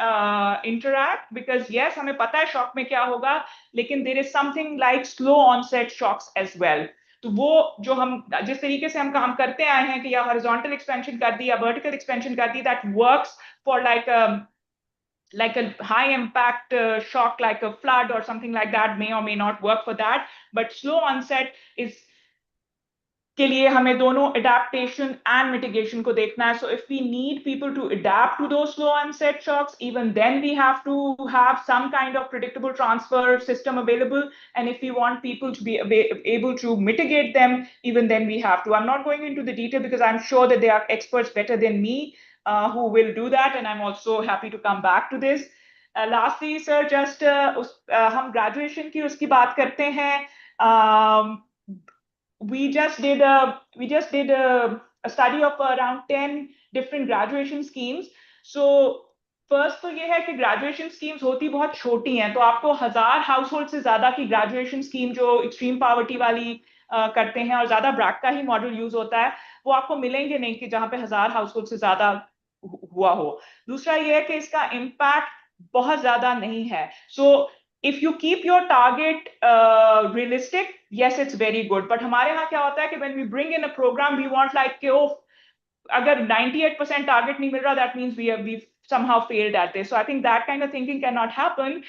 Speaker 3: interact. Because yes, हमें पता है शॉक में क्या होगा, लेकिन there is something like slow onset shocks as well. तो वो जो हम जिस तरीके से हम काम करते आए हैं कि या हॉरिजॉन्टल एक्सपेंशन कर दी या वर्टिकल एक्सपेंशन कर दी, that works for like a high impact shock like a flood or something like that may or may not work for that. But slow onset is के लिए हमें दोनों adaptation and mitigation को देखना है. So if we need people to adapt to those slow onset shocks, even then we have to have some kind of predictable transfer system available. And if we want people to be able to mitigate them, even then we have to. I'm not going into the detail because I'm sure that there are experts better than me who will do that, and I'm also happy to come back to this. Lastly, sir, just हम graduation की उसकी बात करते हैं. We just did a study of around 10 different graduation schemes. So first तो ये है कि graduation schemes होती बहुत छोटी हैं, तो आपको 1000 household से ज्यादा की graduation scheme जो extreme poverty वाली करते हैं और ज्यादा ब्रैक का ही मॉडल यूज होता है, वो आपको मिलेंगे नहीं कि जहां पे 1000 हाउसहोल्ड से ज्यादा हुआ हो. दूसरा ये है कि इसका इम्पैक्ट बहुत ज्यादा नहीं है. सो if you keep your target realistic, yes, it's very good. But हमारे यहाँ क्या होता है कि when we bring in a program, we want like कि अगर 98% target नहीं मिल रहा, that means we've somehow failed at this. So I think that kind of thinking cannot happen.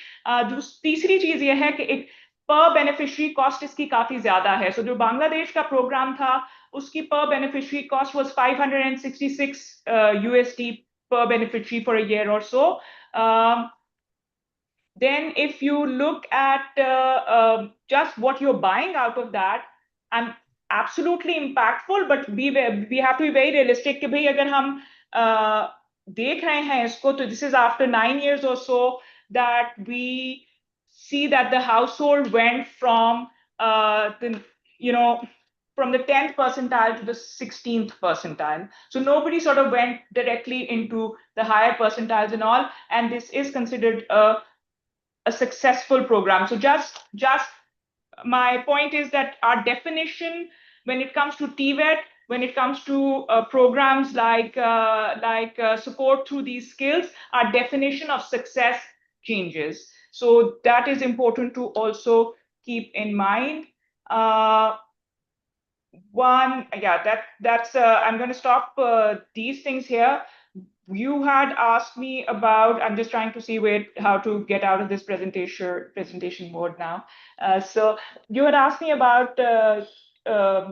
Speaker 3: तीसरी चीज ये है कि एक per beneficiary cost इसकी काफी ज्यादा है. So जो बांग्लादेश का प्रोग्राम था uski per beneficiary cost was 566 USD per beneficiary for a year or so. Then if you look at just what you're buying out of that, and absolutely impactful, but we have to be very realistic कि भाई अगर हम देख रहे हैं इसको, तो this is after 9 years or so that we see that the household went from from the 10th percentile to the 16th percentile. So nobody sort of went directly into the higher percentiles and all, and this is considered a successful program. So just my point is that our definition when it comes to TVET, when it comes to programs like support through these skills, our definition of success changes. So that is important to also keep in mind. I'm going to stop these things here. You had asked me about, I'm just trying to see how to get out of this presentation mode now. So you had asked me about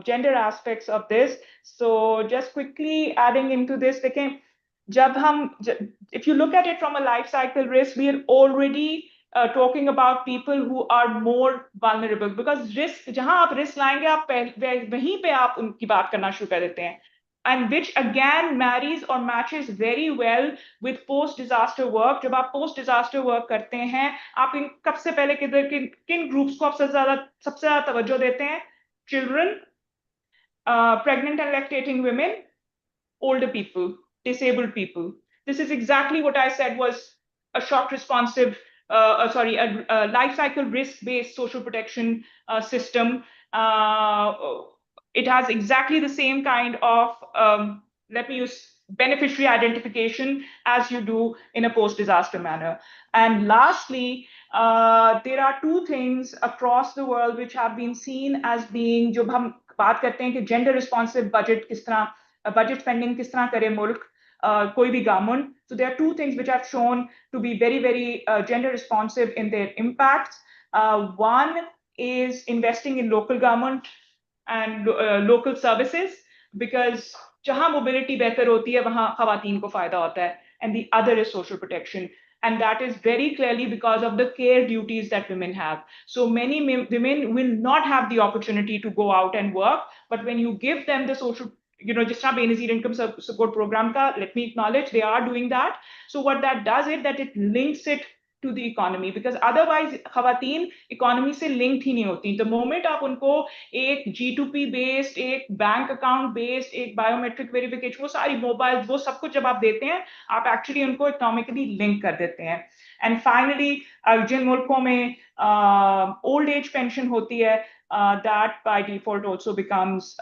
Speaker 3: gender aspects of this. So just quickly adding into this, if you look at it from a life cycle risk, we are already talking about people who are more vulnerable, because risk, जहां आप risk लाएंगे, आप वहीं पे आप उनकी बात करना शुरू कर देते हैं, and which again marries or matches very well with post-disaster work. जब आप post-disaster work करते हैं, आप इन सबसे पहले किन groups को आप सबसे ज़्यादा तवज्जो देते हैं? Children, pregnant and lactating women, older people, disabled people. This is exactly what I said was a shock responsive, a life cycle risk-based social protection system. It has exactly the same kind of, let me use beneficiary identification as you do in a post-disaster manner. And lastly, there are two things across the world which have been seen as being, जब हम बात करते हैं कि gender responsive budget किस तरह, budget spending किस तरह करे मुल्क, कोई भी government. So there are two things which have shown to be very, very gender responsive in their impacts. One is investing in local government and local services, because जहां mobility बेहतर होती है वहां खवातीन को फायदा होता है, and the other is social protection, and that is very clearly because of the care duties that women have. So many women will not have the opportunity to go out and work, but when you give them the social, just not Benazir income support program ka, let me acknowledge they are doing that. So what that does is that it links it to the economy, because otherwise खवातीन economy से linked ही नहीं होती. The moment आप उनको एक G2P based, एक bank account based, एक biometric verification, वो सारी mobiles, वो सब कुछ जब आप देते हैं, आप actually उनको economically link कर देते हैं. And finally, जिन मुल्कों में old age pension होती है, that by default also becomes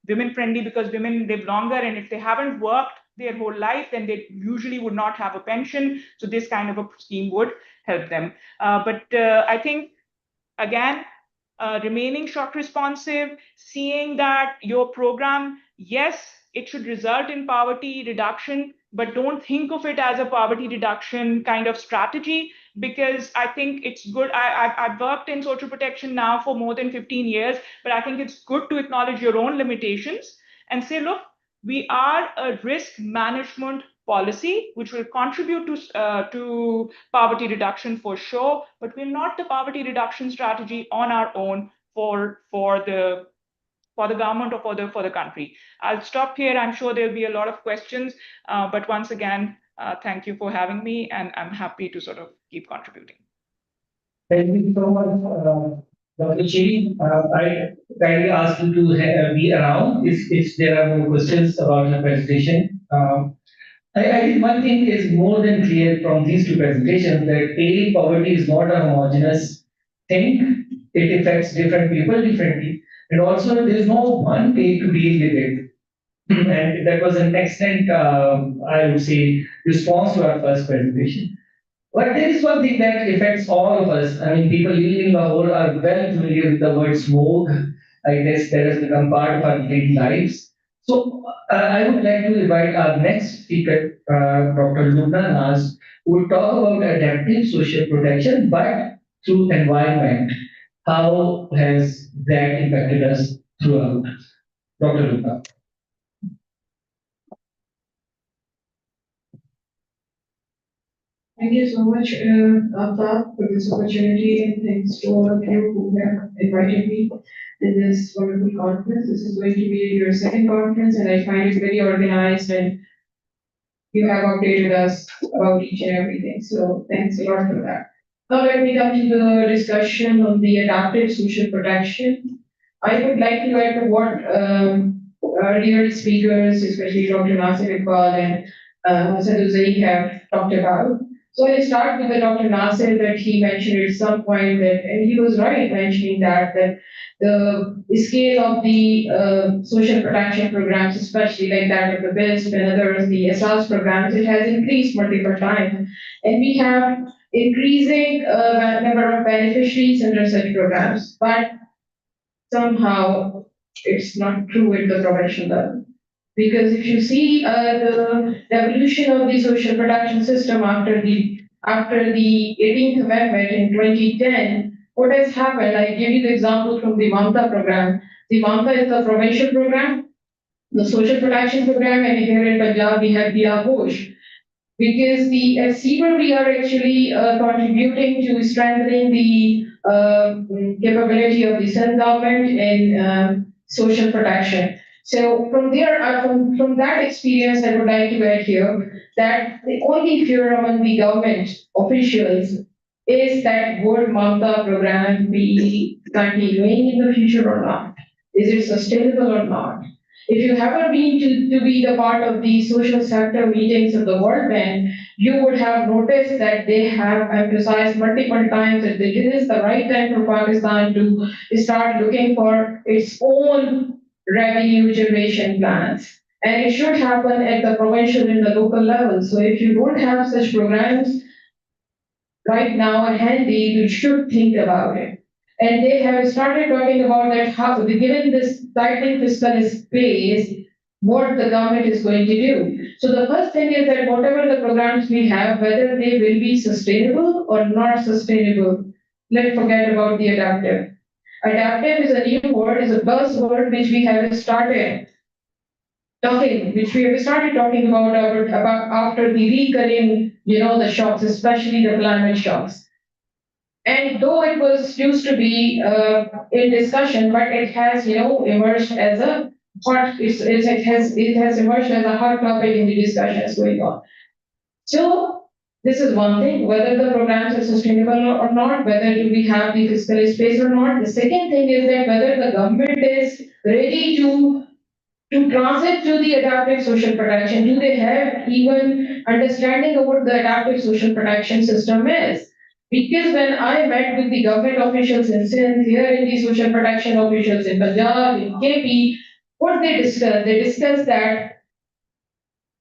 Speaker 3: women friendly, because women live longer, and if they haven't worked their whole life, then they usually would not have a pension. So this kind of a scheme would help them. But I think, again, remaining shock responsive, seeing that your program, yes, it should result in poverty reduction, but don't think of it as a poverty reduction kind of strategy, because I think it's good. I've worked in social protection now for more than 15 years, but I think it's good to acknowledge your own limitations and say, look, we are a risk management policy which will contribute to poverty reduction for sure, but we're not the poverty reduction strategy on our own for the government or for the country. I'll stop here. I'm sure there'll be a lot of questions, but once again, thank you for having me, and I'm happy to sort of keep contributing.
Speaker 2: Thank you so much, Dr. Chiri. I kindly ask you to be around if there are more questions about the presentation. I think one thing is more than clear from these two presentations, that A, poverty is not a homogeneous thing. It affects different people differently. And also there is no one way to deal with it. And that was an excellent, I would say, response to our first presentation. But there is one thing that affects all of us. I mean, people living in Lahore are well familiar with the word smoke. I guess that has become part of our daily lives. So I would like to invite our next speaker, Dr. Lubna Naz, who will talk about adaptive social protection, but through environment. How has that impacted us throughout. Dr. Luka.
Speaker 4: Thank you so much, Aftab, for this opportunity, and thanks to all of you who have invited me to this wonderful conference. This is going to be your second conference, and I find it very organized, and you have updated us about each and everything. So thanks a lot for that. Now let me come to the discussion on the adaptive social protection. I would like to add to what earlier speakers, especially Dr. Nasir Iqbal and Hassan Hussain have talked about. So I'll start with the Dr. Nasir that he mentioned at some point that, and he was right mentioning that the scale of the social protection programs, especially like that of the BISP and others, the SARS programs, it has increased multiple times. And we have increasing number of beneficiaries under such programs. But somehow it's not true at the provincial level. Because if you see the evolution of the social protection system after the 18th Amendment in 2010, what has happened? I give you the example from the Mamta program. The Mamta is the provincial program, the social protection program, and here in Punjab we have the Aghosh because the SEMA we are actually contributing to strengthening the capability of the central government in social protection. So from there, from that experience, I would like to add here that the only fear among the government officials is that would Mamta program be continuing in the future or not? Is it sustainable or not? If you haven't been to be the part of the social sector meetings of the World Bank, you would have noticed that they have emphasized multiple times that this is the right time for Pakistan to start looking for its own revenue generation plans. And it should happen at the provincial and the local level. So if you don't have such programs right now and handy, you should think about it. And they have started talking about that how, given this tightening fiscal space, what the government is going to do. So the first thing is that whatever the programs we have, whether they will be sustainable or not sustainable, let's forget about the adaptive. Adaptive is a new word, is a buzzword which we have started which we have started talking about after the recurring, the shocks, especially the climate shocks. And though it was used to be in discussion, but it has, emerged as a it has emerged as a hot topic in the discussions going on. So this is one thing, whether the programs are sustainable or not, whether do we have the fiscal space or not. The second thing is that whether the government is ready to transit to the adaptive social protection. Do they have even understanding of what the adaptive social protection system is? Because when I met with the government officials in Sindh, here in the social protection officials in Punjab, in KP, what they discussed that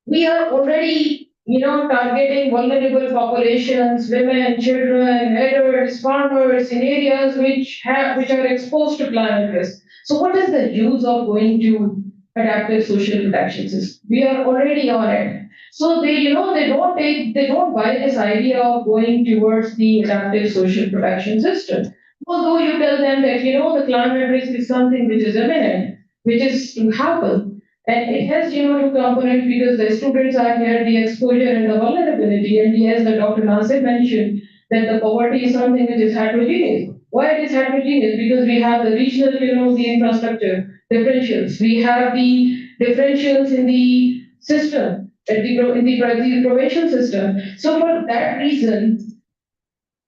Speaker 4: we are already, targeting vulnerable populations, women, children, adults, farmers in areas which are exposed to climate risk. So what is the use of going to adaptive social protection system? We are already on it. So they don't buy this idea of going towards the adaptive social protection system. Although you tell them that the climate risk is something which is imminent, which is to happen. And it has, two components because the students are here, the exposure and the vulnerability. And yes, the Dr. Nasir mentioned that the poverty is something which is heterogeneous. Why it is heterogeneous? Because we have the regional, the infrastructure differentials. We have the differentials in the system, in the provincial system. So for that reason,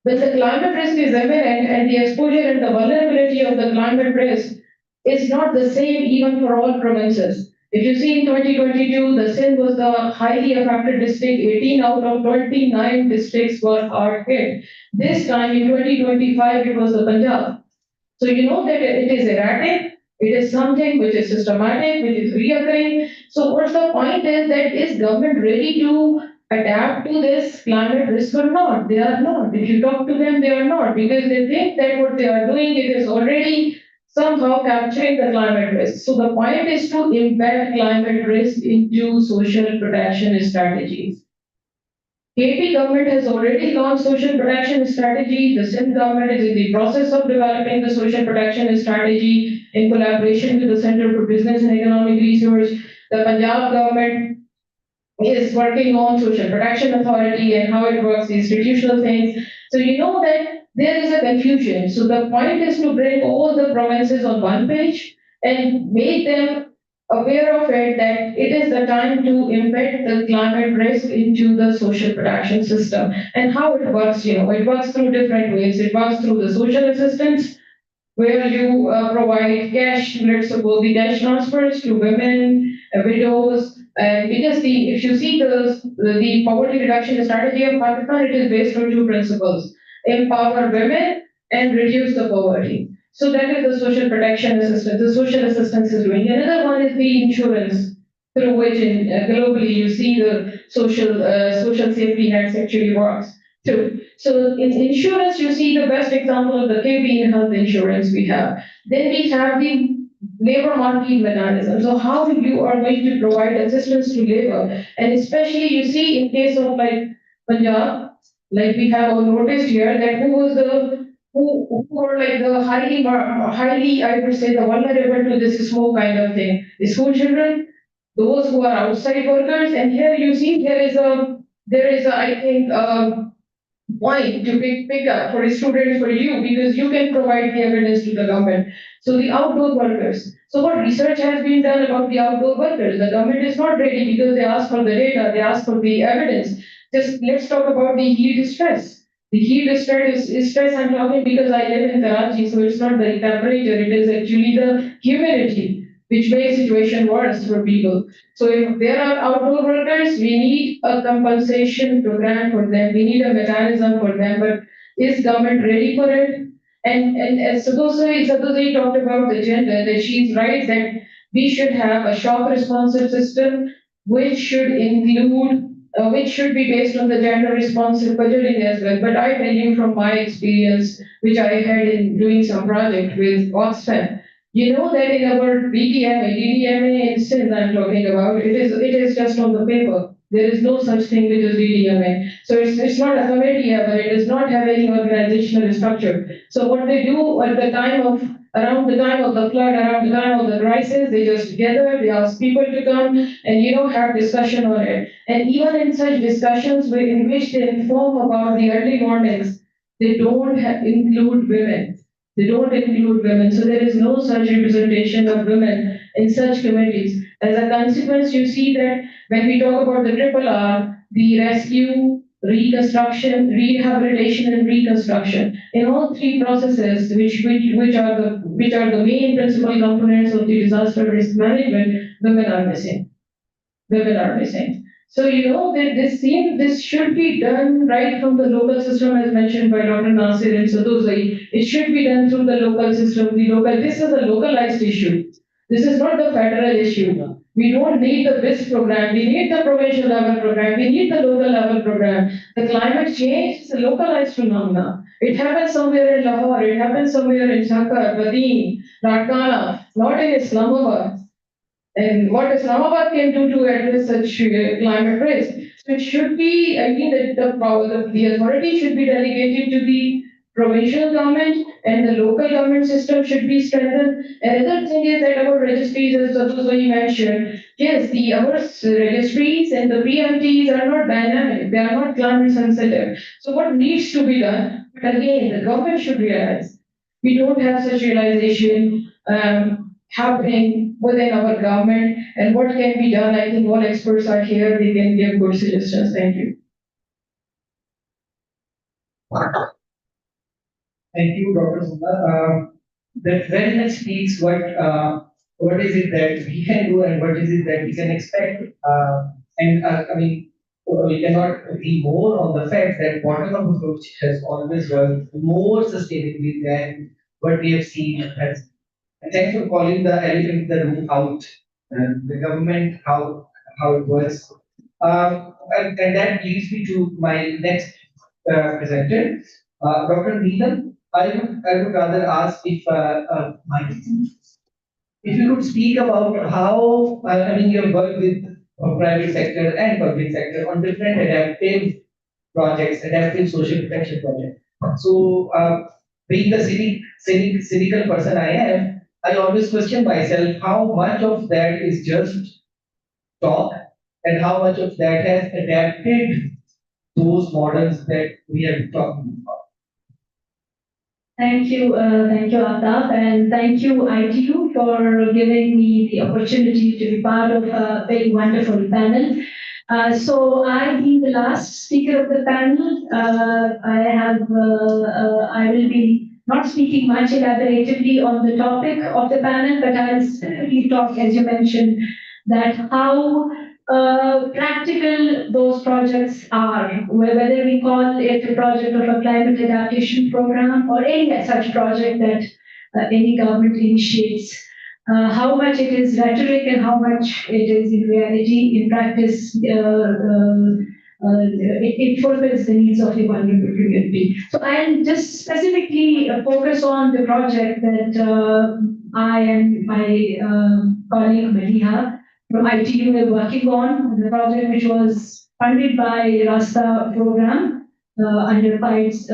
Speaker 4: when the climate risk is imminent and the exposure and the vulnerability of the climate risk is not the same even for all provinces. If you see in 2022, the Sindh was the highly affected district. 18 out of 29 districts were hard hit. This time in 2025, it was the Punjab. So you know that it is erratic, it is something which is systematic, which is reoccurring. So what's the point is government ready to adapt to this climate risk or not? They are not. If you talk to them, they are not because they think that what they are doing it is already somehow capturing the climate risk. So the point is to embed climate risk into social protection strategies. KP government has already launched social protection strategy. The Sindh government is in the process of developing the social protection strategy in collaboration with the Center for Business and Economic Research. The Punjab government is working on social protection authority and how it works, the institutional things. So you know that there is a confusion. So the point is to bring all the provinces on one page and make them aware of it that it is the time to embed the climate risk into the social protection system and how it works. It works through different ways. It works through the social assistance where you provide cash, let's suppose the cash transfers to women, widows, and because if you see the poverty reduction strategy of Pakistan, it is based on two principles: empower women and reduce the poverty. So that is the social protection assistance. The social assistance is doing. Another one is the insurance, through which globally you see the social safety nets actually works. So in insurance, you see the best example of the KP in health insurance we have. Then we have the labor market mechanism. So how you are going to provide assistance to labor, and especially you see in case of like Punjab, like we have noticed here that who were like the highly I would say the vulnerable to this smoke kind of thing. The school children, those who are outside workers, and here you see there is a I think. Point to pick up for students for you because you can provide the evidence to the government. So the outdoor workers. So what research has been done about the outdoor workers? The government is not ready because they ask for the data, they ask for the evidence. Just let's talk about the heat stress. The heat stress is stress I'm talking because I live in Karachi, so it's not the temperature, it is actually the humidity which makes situation worse for people. So if there are outdoor workers, we need a compensation program for them. We need a mechanism for them. But is government ready for it? And as Sadozi talked about the gender, that she's right that we should have a shock responsive system which should be based on the gender responsive budgeting as well. But I tell you from my experience, which I had in doing some project with Oxfam, you know that in our DDMA instance I'm talking about, it is just on the paper. There is no such thing which is DDMA. So it's not a committee, but it does not have any organizational structure. So what they do around the time of the flood, around the time of the crisis, they just gather, they ask people to come and have discussion on it. And even in such discussions in which they inform about the early warnings, they don't include women. They don't include women, so there is no such representation of women in such committees. As a consequence, you see that when we talk about the triple R, the rescue, reconstruction, rehabilitation, and reconstruction, in all three processes, which are the main principal components of the disaster risk management, women are missing. Women are missing. So that this should be done right from the local system, as mentioned by Dr. Nasir and Sadozai. It should be done through the local system. This is a localized issue. This is not the federal issue. We don't need the BIS program. We need the provincial level program. We need the local level program. The climate change is a localized phenomenon. It happens somewhere in Lahore. It happens somewhere in Shankar, Badin, Latkana, not in Islamabad. And what Islamabad can do to address such climate risk. So it should be, I mean, that the authority should be delegated to the provincial government and the local government system should be strengthened. Another thing is that our registries, as Satuswai mentioned, yes, our registries and the PMTs are not dynamic, they are not climate sensitive. So what needs to be done? But again, the government should realize we don't have such realization happening within our government and what can be done. I think all experts are here, they can give good suggestions. Thank you.
Speaker 2: Thank you, Dr. Sundar. That very much speaks what is it that we can do and what is it that we can expect. I mean, we cannot agree more on the fact that bottom-up approach has always worked more sustainably than what we have seen as. And thanks for calling the elephant in the room out. The government, how it works. And that leads me to my next presenter, Dr. Neelam. I would rather ask if you could speak about how I mean you have worked with private sector and public sector on different adaptive projects, adaptive social protection project. So, being the cynical person I am, I always question myself how much of that is just talk and how much of that has adapted those models that we have talked about.
Speaker 4: Thank you, Aftab, and thank you, ITU, for giving me the opportunity to be part of a very wonderful panel. So I being the last speaker of the panel, I will be not speaking much elaboratively on the topic of the panel, but I'll specifically talk, as you mentioned, that how practical those projects are, whether we call it a project of a climate adaptation program or any such project that any government initiates. How much it is rhetoric and how much it is in reality, in practice, it fulfills the needs of the vulnerable community. So I'll just specifically focus on the project that I and my colleague Maliha from ITU were working on, the project which was funded by Rasta program under PIDE's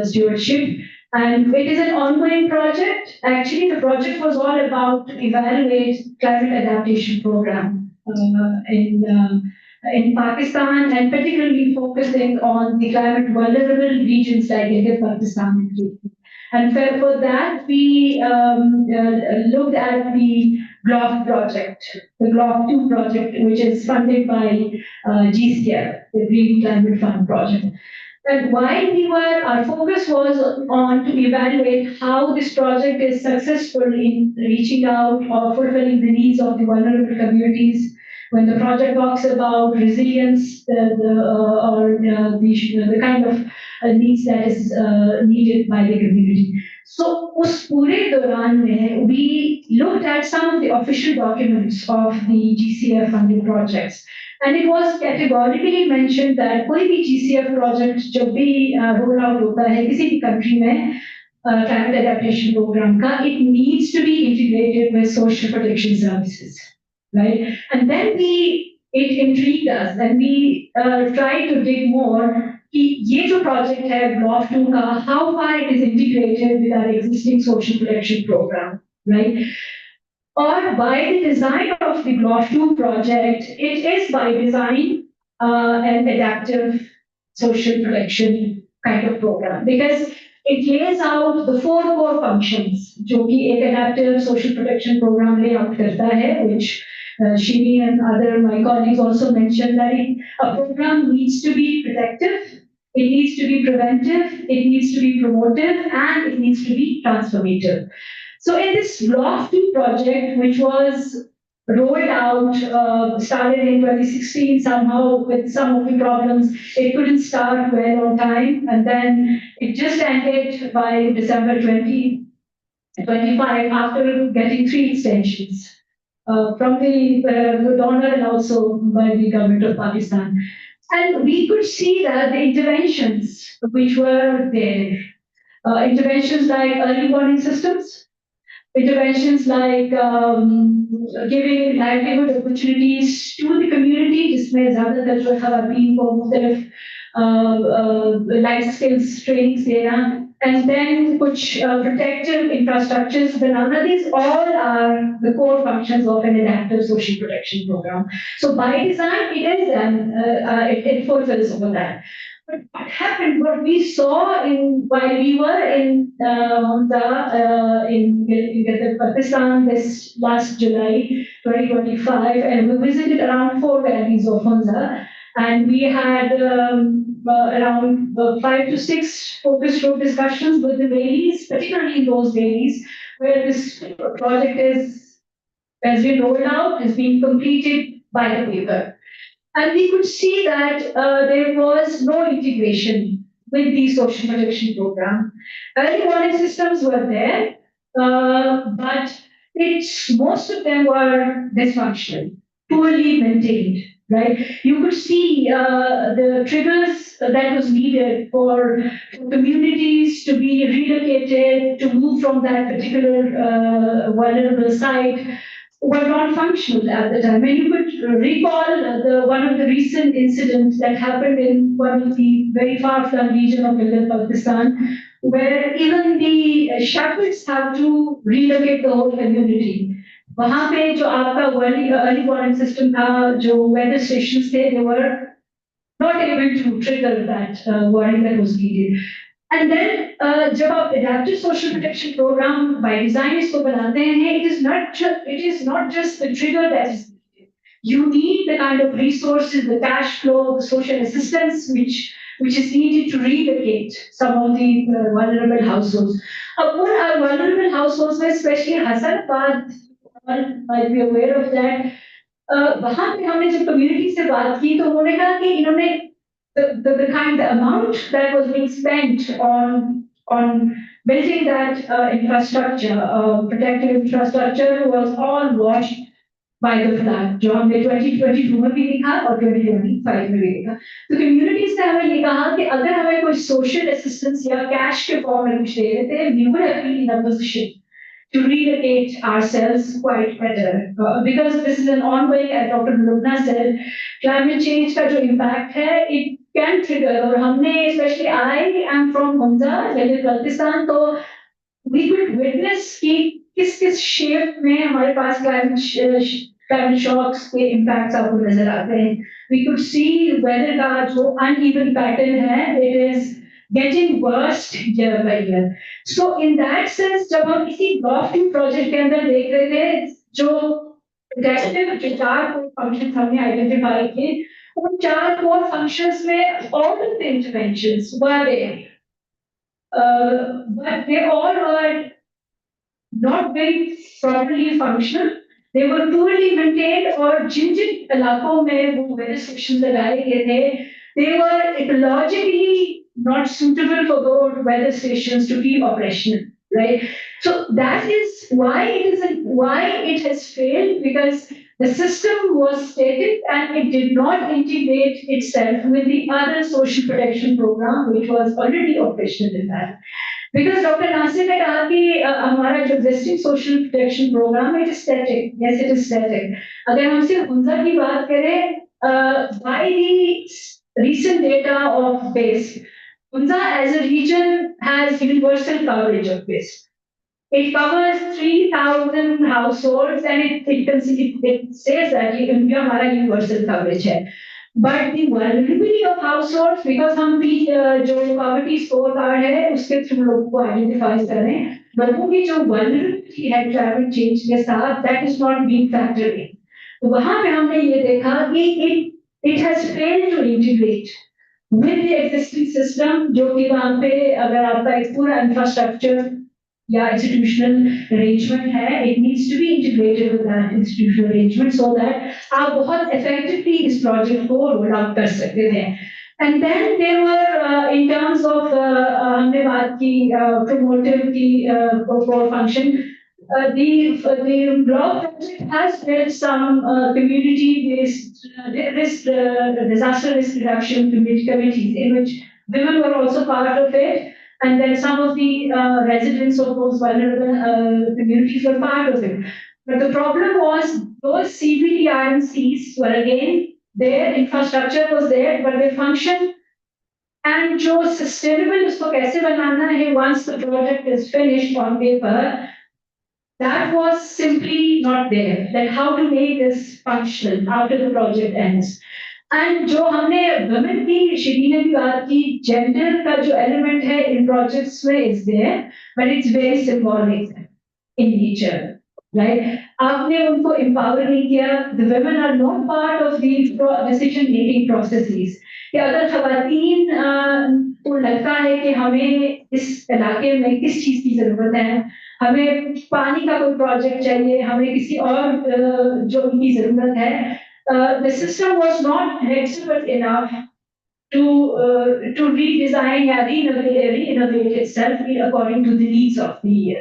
Speaker 4: stewardship. And it is an ongoing project. Actually, the project was all about to evaluate climate adaptation program in Pakistan, and particularly focusing on the climate vulnerable regions like India, Pakistan, and for that, we looked at the GLOF project, the GLOF 2 project, which is funded by GCF, the Green Climate Fund project. And while our focus was on to evaluate how this project is successful in reaching out or fulfilling the needs of the vulnerable communities. When the project talks about resilience, the kind of needs that is needed by the community. So, उस पूरे दौरान में we looked at some of the official documents of the GCF funded projects. And it was categorically mentioned that कोई भी GCF project जब भी roll out होता है किसी भी country में climate adaptation program का, it needs to be integrated with social protection services, right? And then it intrigued us, and we tried to dig more. कि ये जो project है GLOF 2 का, how far it is integrated with our existing social protection program, right? Or by the design of the GLOF 2 project, it is by design an adaptive social protection kind of program because it lays out the 4 core functions, जो कि एक adaptive social protection program lay out करता है, which Shini and other my colleagues also mentioned that a program needs to be protective, it needs to be preventive, it needs to be promotive, and it needs to be transformative. So in this GLOF 2 project, which was rolled out, started in 2016 somehow with some of the problems, it couldn't start well on time, and then it just ended by December 2025 after getting 3 extensions. From the donor and also by the government of Pakistan. And we could see that the interventions which were there, interventions like early warning systems, interventions like giving livelihood opportunities to the community, जिसमें ज़्यादातर जो खवातीन को मुख्तलिफ life skills trainings देना, and then कुछ protective infrastructures banana. These all are the core functions of an adaptive social protection program. So by design, it is it fulfills all that. But what happened? What we saw while we were in Pakistan this last July 2025, and we visited around 4 valleys of Hunza, and we had around 5 to 6 focus group discussions with the valleys, particularly in those valleys where this project has been rolled out, is being completed by the paper. And we could see that there was no integration with the social protection program. Early warning systems were there, but most of them were dysfunctional, poorly maintained, right? You could see the triggers that was needed for communities to be relocated, to move from that particular vulnerable site.
Speaker 5: were not functional at the time. And you could recall one of the recent incidents that happened in one of the very far-flung region of Indian Pakistan, where even the shepherds have to relocate the whole community. वहाँ पे जो आपका early warning system था, जो weather stations थे, they were not able to trigger that warning that was needed. And then जब आप adaptive social protection program by design इसको बनाते हैं, it is not just the trigger that is needed. You need the kind of resources, the cash flow, the social assistance which is needed to relocate some of the vulnerable households. Our vulnerable households, especially Hasanabad, one might be aware of that. वहाँ पे हमने जब community से बात की तो उन्होंने कहा कि इन्होंने the amount that was being spent on building that infrastructure, protective infrastructure, was all washed by the flood. जो हमने 2022 में भी देखा और 2025 में भी देखा. तो communities ने हमें ये कहा कि अगर हमें कोई social assistance या cash के form में कुछ दे देते, we would have been in a position to relocate ourselves quite better. Because this is an ongoing, as Dr. Lubna said, climate change का जो impact है, it can trigger. और हमने, especially I am from Hunza, Pakistan, तो we could witness कि किस shape में हमारे पास climate shocks के impacts आपको नजर आते हैं. We could see weather का जो uneven pattern है, it is getting worse year by year. So in that sense, जब हम इसी ड्राफ्टिंग प्रोजेक्ट के अंदर देख रहे थे, जो जो 4 core functions हमने आइडेंटिफाई किए, उन 4 core functions में all of the interventions were there, but they all were not very properly functional. They were poorly maintained, और जिन इलाकों में वो weather stations लगाए गए थे, they were ecologically not suitable for those weather stations to be operational, right? So that is why it has failed, because the system was static and it did not integrate itself with the other social protection program which was already operational in that. Because Dr. Nasir ने कहा कि हमारा जो existing social protection program it is static. Yes, it is static. अगर हम सिर्फ हुंजा की बात करें, by the recent data of base, Hunza as a region has universal coverage of this. It covers 3,000 households and it says that India हमारा universal coverage है. But the vulnerability of households, because हम भी जो poverty scorecard है उसके through लोगों को identify कर रहे हैं, लोगों की जो vulnerability है climate change के साथ, that is not being factored in. तो वहाँ पे हमने ये देखा कि it has failed to integrate with the existing system, जो कि वहाँ पे अगर आपका एक पूरा infrastructure या institutional arrangement है, it needs to be integrated with that institutional arrangement so that आप बहुत effectively इस project को roll out कर सकते हैं. And then there were in terms of हमने बात की promotive की core function. The blog project has built some community-based disaster risk reduction committees in which women were also part of it, and then some of the residents of those vulnerable communities were part of it. But the problem was those CBDRMCs were again their infrastructure was there, but their function and जो sustainable उसको कैसे बनाना है once the project is finished on paper. That was simply not there. That how to make this functional after the project ends. And जो हमने women की शिवी ने भी बात की, gender का जो element है in projects में is there, but it's very symbolic in nature, right? आपने उनको empower नहीं किया. The women are not part of the decision-making processes. कि अगर खवातीन को लगता है कि हमें इस इलाके में किस चीज की जरूरत है, हमें पानी का कोई प्रोजेक्ट चाहिए, हमें किसी और जो उनकी जरूरत है, the system was not flexible enough to redesign or reinnovate itself according to the needs of the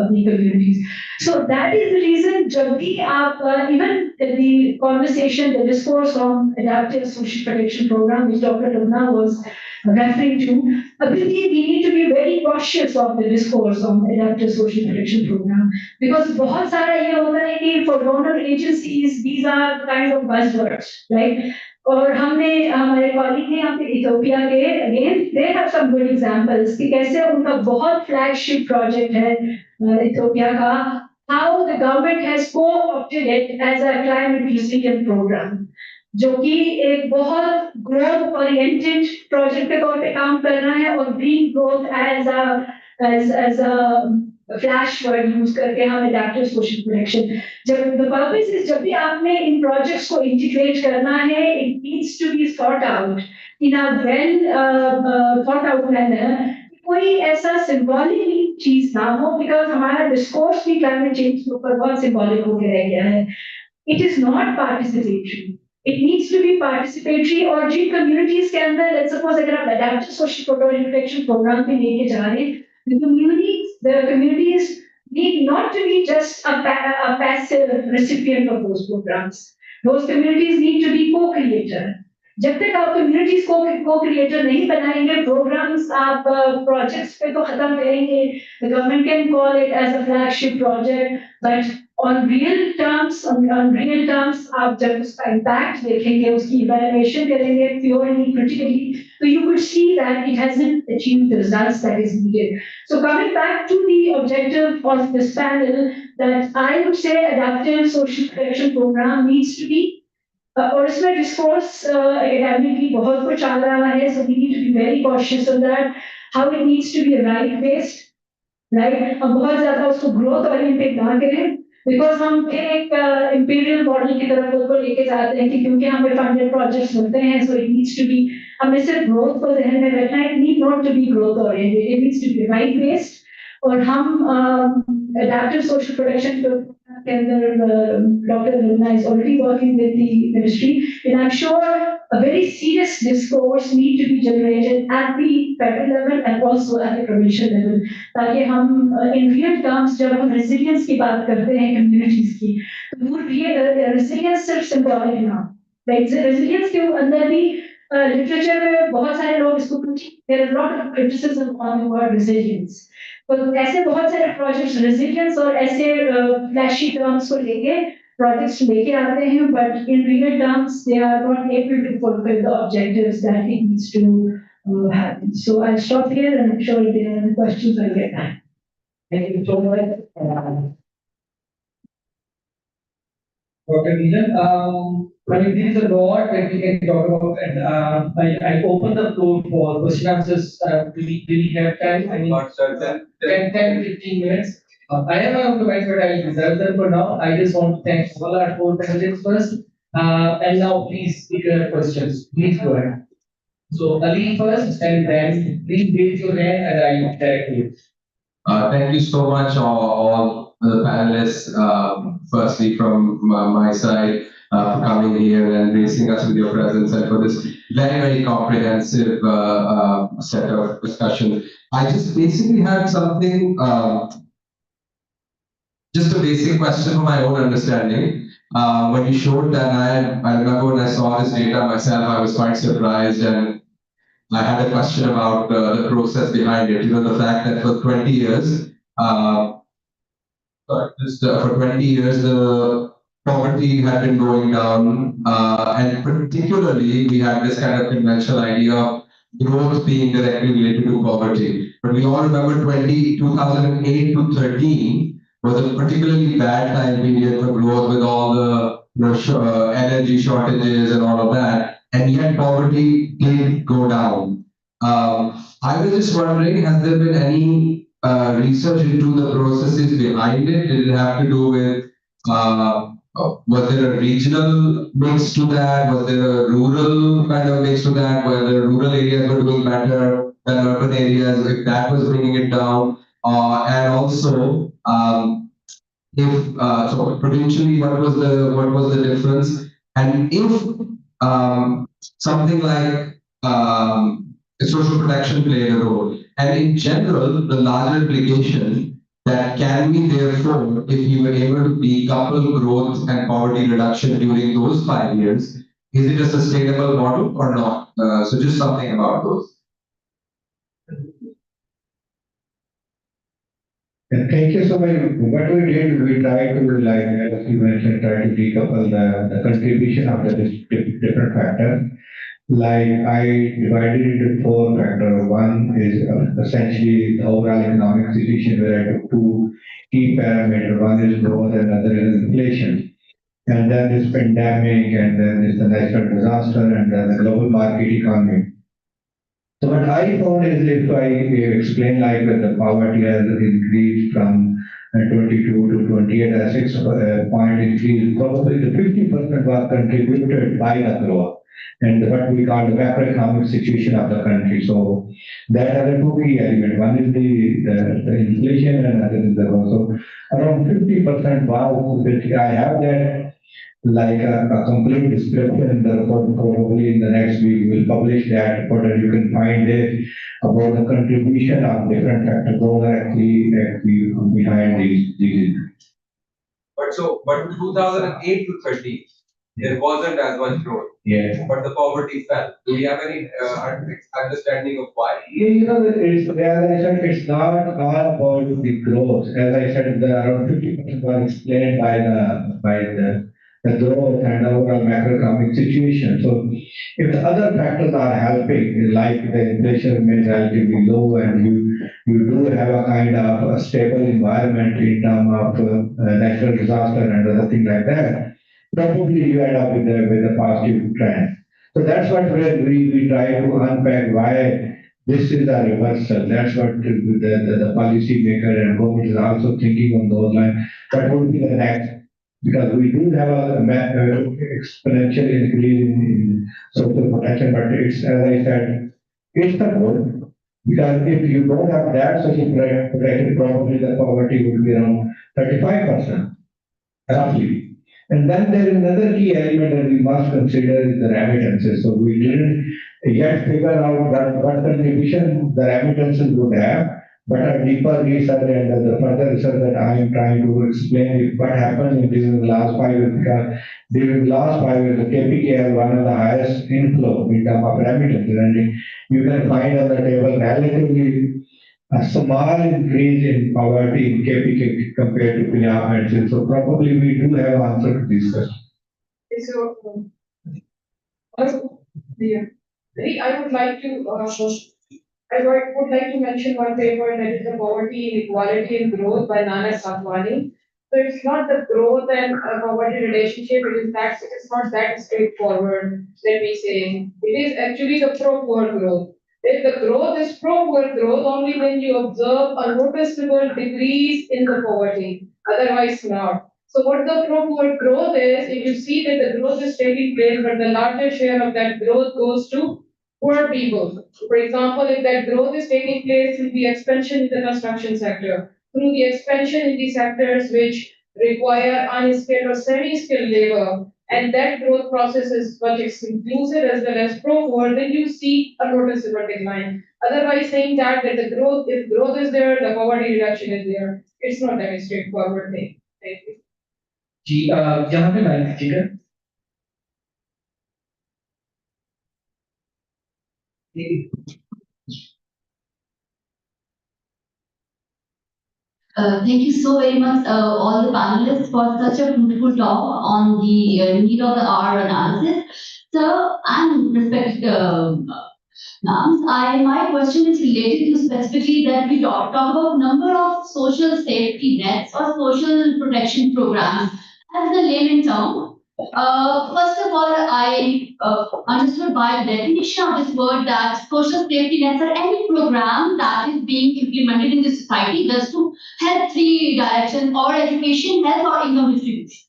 Speaker 5: communities. So that is the reason जब भी आप even the conversation, the discourse on adaptive social protection program which Dr. Lubna was referring to, I believe we need to be very cautious of the discourse on adaptive social protection program because बहुत सारा ये होता है कि for donor agencies these are kind of buzzwords, right? और हमने हमारे colleague हैं यहाँ पे इथियोपिया के again they have some good examples कि कैसे उनका बहुत फ्लैगशिप प्रोजेक्ट है इथियोपिया का how the government has co-opted it as a climate resilient program जो कि एक बहुत ग्रोथ ओरिएंटेड प्रोजेक्ट के तौर पे काम कर रहा है और green growth as a flash word use करके हम एडेप्टिव सोशल प्रोटेक्शन जब द पर्पस इज जब भी आपने इन प्रोजेक्ट्स को इंटीग्रेट करना है it needs to be sort out in a well thought out manner कोई ऐसा सिंबॉलिक चीज ना हो बिकॉज हमारा डिस्कोर्स भी क्लाइमेट चेंज के ऊपर बहुत सिंबॉलिक होकर रह गया है it is not participatory It needs to be participatory और जिन communities के अंदर let's suppose अगर आप adaptive social protection program पे लेके जा रहे हैं the communities need not to be just a passive recipient of those programs. Those communities need to be co-creator. जब तक आप communities को co-creator नहीं बनाएंगे programs आप projects पे तो खत्म करेंगे the government can call it as a flagship project but on real terms आप जब उसका impact देखेंगे उसकी evaluation करेंगे purely critically so you could see that it hasn't achieved the results that is needed. So coming back to the objective of this panel that I would say adaptive social protection program needs to be और इसमें discourse academically बहुत कुछ आ रहा है so we need to be very cautious on that how it needs to be right based right हम बहुत ज्यादा उसको ग्रोथ ओरिएंटेड ना करें बिकॉज हम फिर एक इंपीरियल मॉडल की तरफ उसको लेके जाते हैं कि क्योंकि हमें फंडेड प्रोजेक्ट्स मिलते हैं so it needs to be हमें सिर्फ ग्रोथ को ध्यान में रखना है it need not to be growth oriented it needs to be right based और हम adaptive social protection के अंदर Dr. Nirmala is already working with the ministry and I'm sure a very serious discourse need to be generated at the federal level and also at the provincial level ताकि हम in real terms जब हम resilience की बात करते हैं communities की तो वो resilience सिर्फ symbolic ना like resilience के अंदर भी literature में बहुत सारे लोग इसको there are a lot of criticism on the word resilience तो ऐसे बहुत सारे प्रोजेक्ट्स रेजिलियंस और ऐसे फ्लैशी टर्म्स को लेके प्रोजेक्ट्स लेके आते हैं but in real terms they are not able to fulfil the objectives that it needs to happen. So I'll stop here and I'm sure if there are any questions I'll get back.
Speaker 2: Thank you so much. Dr. Neelam, I mean, there is a lot that we can talk about, and I open the floor for question answers. Do we have time? I mean, 10, 15 minutes. I have my own comments, but I'll reserve them for now. I just want to thank all our four panelists first. And now, please, if you have questions, please go ahead. So, Ali first, and then please raise your hand, and I will direct you.
Speaker 6: Thank you so much, all the panelists. Firstly, from my side, for coming here and gracing us with your presence and for this very, very comprehensive set of discussion. I just basically had something, just a basic question for my own understanding. When you showed that, I remember when I saw this data myself, I was quite surprised and I had a question about the process behind it. You know, the fact that for 20 years, for 20 years, the poverty had been going down, and particularly we had this kind of conventional idea of growth being directly related to poverty. But we all remember 2008 to 13 was a particularly bad time period for growth with all the energy shortages and all of that. And yet poverty did go down. I was just wondering, has there been any research into the processes behind it? Did it have to do with, was there a regional mix to that? Was there a rural kind of mix to that? Whether rural areas were doing better than urban areas, if that was bringing it down? And also, if so potentially what was the difference? And if something like social protection played a role. And in general, the larger implication that can be therefore, if you were able to decouple growth and poverty reduction during those 5 years, is it a sustainable model or not? So just something about those.
Speaker 1: Thank you so much. What we did, we tried to, like, as you mentioned, try to decouple the contribution of the different factors. Like, I divided it into four factors. One is essentially the overall economic situation, where I took two key parameters. One is growth and other is inflation. And then this pandemic, and then this the natural disaster, and then the global market economy. So what I found is, if I explain, like, the poverty has increased from 22 to 28, a 6 point increase, probably the 50% was contributed by the growth and what we call the macroeconomic situation of the country. So that are the two key elements. One is the inflation and other is the growth. So around 50% was, which I have that, like, a complete description in the report. Probably in the next week we'll publish that report, and you can find it about the contribution of different factors. Those are actually behind these.
Speaker 6: But in 2008 to 13, there wasn't as much growth,
Speaker 1: Yeah.
Speaker 6: but the poverty fell. Do you have any understanding of why?
Speaker 1: Yeah, it's, as I said, it's not all about the growth. As I said, the around 50% was explained by the growth and overall macroeconomic situation. So if the other factors are helping, like the inflation remains relatively low, and you do have a kind of a stable environment in terms of natural disaster and other things like that, probably you end up with a positive trend. So that's what we try to unpack why this is a reversal. That's what the policy maker and government is also thinking on those lines. What would be the next? Because we do have exponential increase in social protection, but it's, as I said, it's the goal. Because if you don't have that social protection, probably the poverty would be around 35%, roughly. And then there is another key element that we must consider is the remittances. So we didn't yet figure out what contribution the remittances would have, but a deeper research and the further research that I am trying to explain is what happened during the last 5 years. Because during the last 5 years, the KPK has one of the highest inflow in terms of remittances, and you can find on the table relatively a small increase in poverty in KPK compared to Punjab and Sindh. So probably we do have answer to this question.
Speaker 4: So, yeah, I would like to, I would like to mention one paper, that is the Poverty, Inequality and Growth by Nana Satwani. So it's not the growth and poverty relationship, it is that, it is not that straightforward, let me say. It is actually the pro-poor growth. If the growth is pro-poor growth only when you observe a noticeable decrease in the poverty, otherwise not. So what the pro-poor growth is, if you see that the growth is taking place, but the larger share of that growth goes to poor people. For example, if that growth is taking place through the expansion in the construction sector, through the expansion in the sectors which require unskilled or semi-skilled labor, and that growth process is much inclusive as well as pro-poor, then you see a noticeable decline. Otherwise, saying that the growth, if growth is there, the poverty reduction is there. It's not that straightforward thing. Thank you.
Speaker 2: जी यहाँ पे line दीजिएगा.
Speaker 7: Thank you so very much, all the panelists, for such a beautiful talk on the need of the hour analysis. So, and respect, ma'ams, my question is related to specifically that we talk about number of social safety nets or social protection programs as the layman term. First of all, I understood by the definition of this word that social safety nets are any program that is being implemented in the society just to help three directions, or education, health, or income distribution.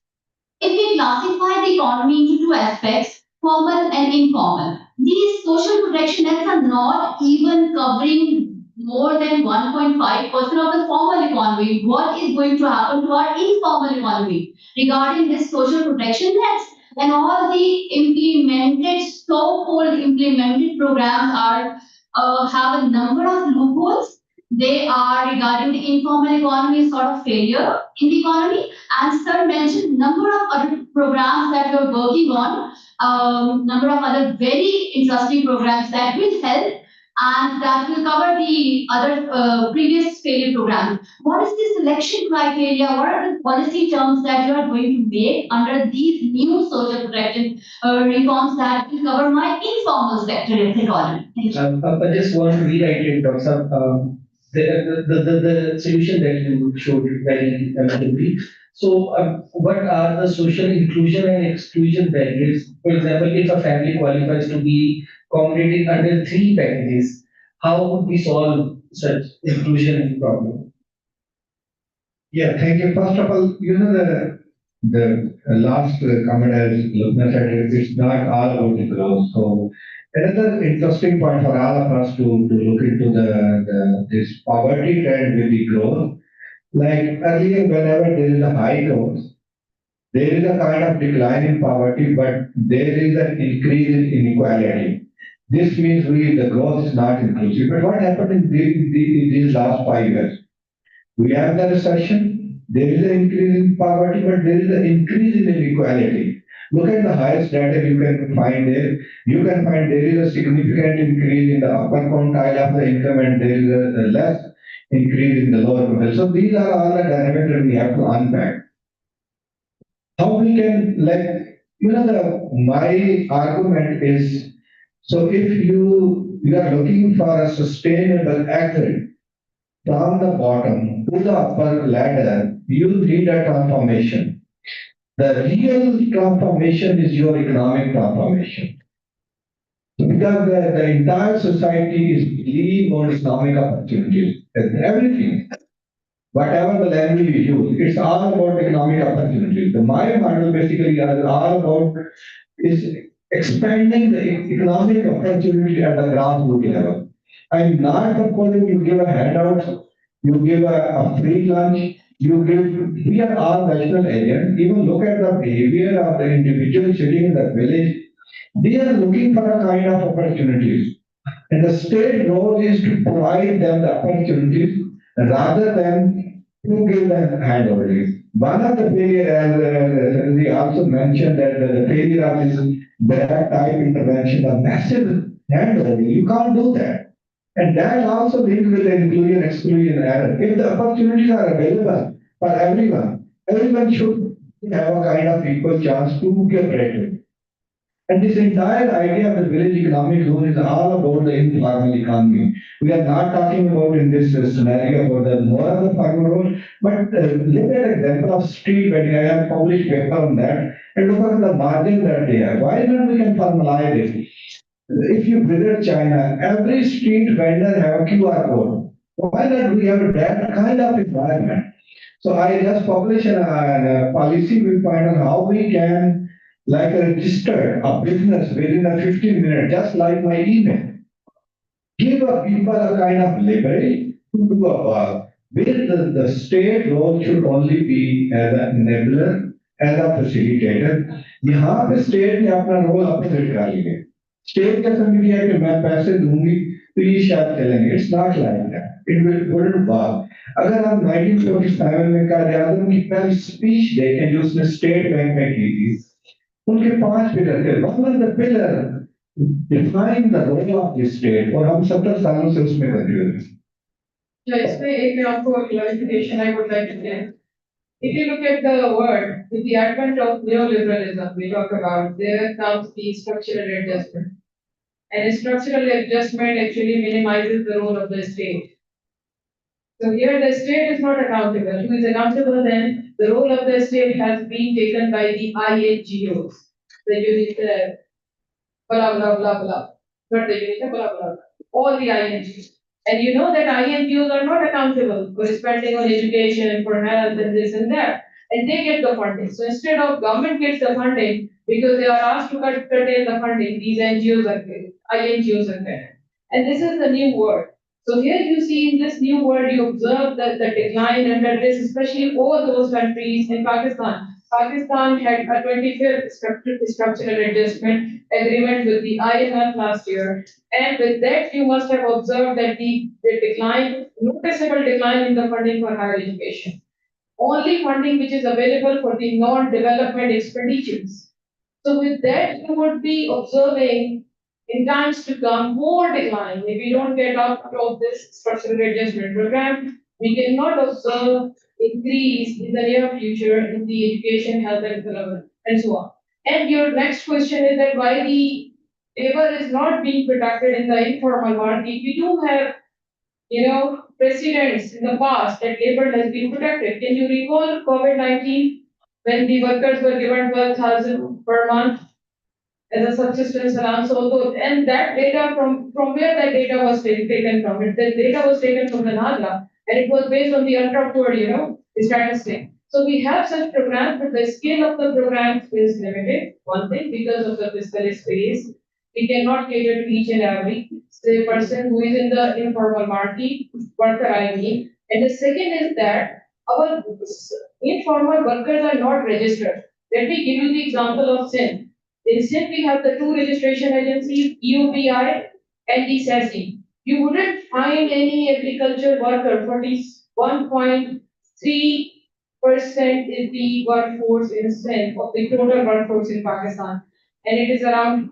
Speaker 7: If we classify the economy into two aspects, formal and informal, these social protection nets are not even covering more than 1.5% of the formal economy. What is going to happen to our informal economy regarding this social protection nets? And all the implemented, so-called implemented programs are have a number of loopholes. They are regarding the informal economy sort of failure in the economy. And sir mentioned number of other programs that we're working on, number of other very interesting programs that will help and that will cover the other previous failure programs. What is the selection criteria? What are the policy terms that you are going to make under these new social protection reforms that will cover my informal sector economy? Thank you.
Speaker 2: I just want to reiterate, Dr. Saab, the solution that you showed very eloquently. So, what are the social inclusion and exclusion barriers? For example, if a family qualifies to be accommodated under three packages, how would we solve such inclusion problem?
Speaker 1: Yeah, thank you. First of all, the last comment as Lubna said, it's not all about the growth. So another interesting point for all of us to look into this poverty trend with the growth. Like earlier, whenever there is a high growth, there is a kind of decline in poverty, but there is an increase in inequality. This means the growth is not inclusive. But what happened in these last 5 years? We have the recession, there is an increase in poverty, but there is an increase in inequality. Look at the highest data you can find there. You can find there is a significant increase in the upper quintile of the income and there is a less increase in the lower quintile. So these are all the dynamics that we have to unpack. How we can, my argument is, so if you are looking for a sustainable exit from the bottom to the upper ladder, you need a transformation. The real transformation is your economic transformation. Because the entire society is believe on economic opportunities. Everything, whatever the language you use, it's all about economic opportunities. My model basically is all about is expanding the economic opportunity at the grassroots level. I'm not proposing you give a handout, you give a free lunch, we are all national agents. Even look at the behavior of the individual sitting in the village. They are looking for a kind of opportunities. And the state role is to provide them the opportunities rather than to give them handovers. One of the failure, as we also mentioned, that the failure of this direct type intervention, a massive handover, you can't do that. And that also linked with the inclusion exclusion error. If the opportunities are available for everyone, everyone should have a kind of equal chance to get better. And this entire idea of the village economic zone is all about the informal economy. We are not talking about in this scenario about the more of the formal role, but look at example of street vending. I have published paper on that, and look at the margin that they have. Why not we can formalize it? If you visit China, every street vendor have a QR code. Why not we have that kind of environment? So I just published a policy viewpoint on how we can like register a business within a 15 minutes, just like my email. Give a people a kind of liberty to do a work. With the state role should only be as an enabler, as a facilitator. यहाँ पे state ने अपना role opposite कर लिया state का समझ लिया कि मैं पैसे दूंगी तो ये शायद चलेंगे it's not like that it wouldn't work अगर हम 1947 में कायदे आजम की पहली स्पीच देखें जो उसने स्टेट बैंक में की थी उनके 5 पिलर थे one of the pillar define the role of the state और हम 70 सालों से उसमें कंटिन्यू हैं
Speaker 4: इसमें एक मैं आपको clarification I would like to get. If you look at the word, with the advent of neoliberalism, we talk about there comes the structural adjustment. And structural adjustment actually minimizes the role of the state. So here the state is not accountable. Who is accountable then? The role of the state has been taken by the INGOs. The unit blah blah blah blah. Not the unit blah blah blah. All the INGOs. And you know that INGOs are not accountable for spending on education, for health, and this and that. And they get the funding. So instead of government gets the funding, because they are asked to curtail the funding, these NGOs are getting, INGOs are getting. And this is the new word. So here you see in this new word, you observe that the decline under this, especially all those countries in Pakistan. Pakistan had a 25th structural adjustment agreement with the IMF last year. And with that, you must have observed that the decline, noticeable decline in the funding for higher education. Only funding which is available for the non-development expenditures. So with that, you would be observing in times to come more decline. If we don't get out of this structural adjustment program, we cannot observe increase in the near future in the education, health, and development, and so on. And your next question is that why the labor is not being protected in the informal market. We do have, precedents in the past that labor has been protected. Can you recall COVID-19 when the workers were given 12,000 per month as a subsistence allowance? Although, and that data from where that data was taken from? The data was taken from the NADRA, and it was based on the ultra-poor, statistic. So we have such programs, but the scale of the programs is limited. One thing, because of the fiscal space, we cannot cater to each and every say person who is in the informal market worker. I mean, and the second is that our informal workers are not registered. Let me give you the example of SIN. In SIN, we have the two registration agencies, EUPI and the SASI. You wouldn't find any agriculture worker, 41.3% is the workforce in SIN of the total workforce in Pakistan. And it is around,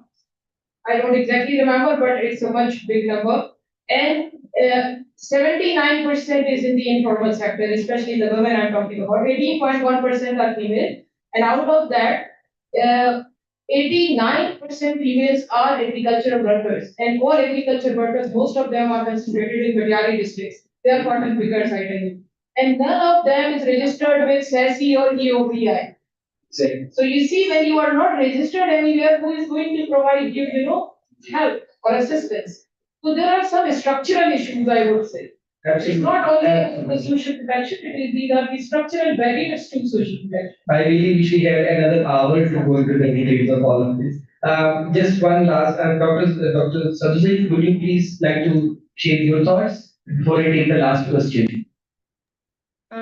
Speaker 4: I don't exactly remember, but it's a much big number. And 79% is in the informal sector, especially the women I'm talking about. 18.1% are female. And out of that, 89% females are agricultural workers. And all agricultural workers, most of them are concentrated in Patiala districts. They are quite figures, I tell you. And none of them is registered with SASI or EOPI. So you see, when you are not registered anywhere, who is going to provide you, help or assistance? So there are some structural issues, I would say. Absolutely. It's not only the social protection, these are the structural barriers to social protection. I really wish we had another hour to go into the details of all of this. Just one last, Dr. Sadhusai, would you please like to share your thoughts before I take the last question?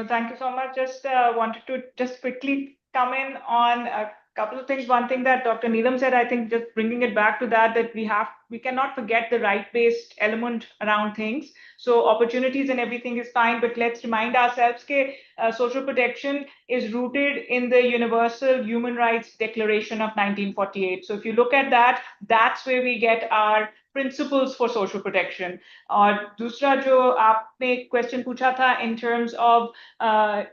Speaker 3: Thank you so much. Just wanted to just quickly come in on a couple of things. One thing that Dr. Neelam said, I think just bringing it back to that we cannot forget the right-based element around things. So opportunities and everything is fine, but let's remind ourselves that social protection is rooted in the Universal Human Rights Declaration of 1948. So if you look at that, that's where we get our principles for social protection. और दूसरा जो आपने question पूछा था in terms of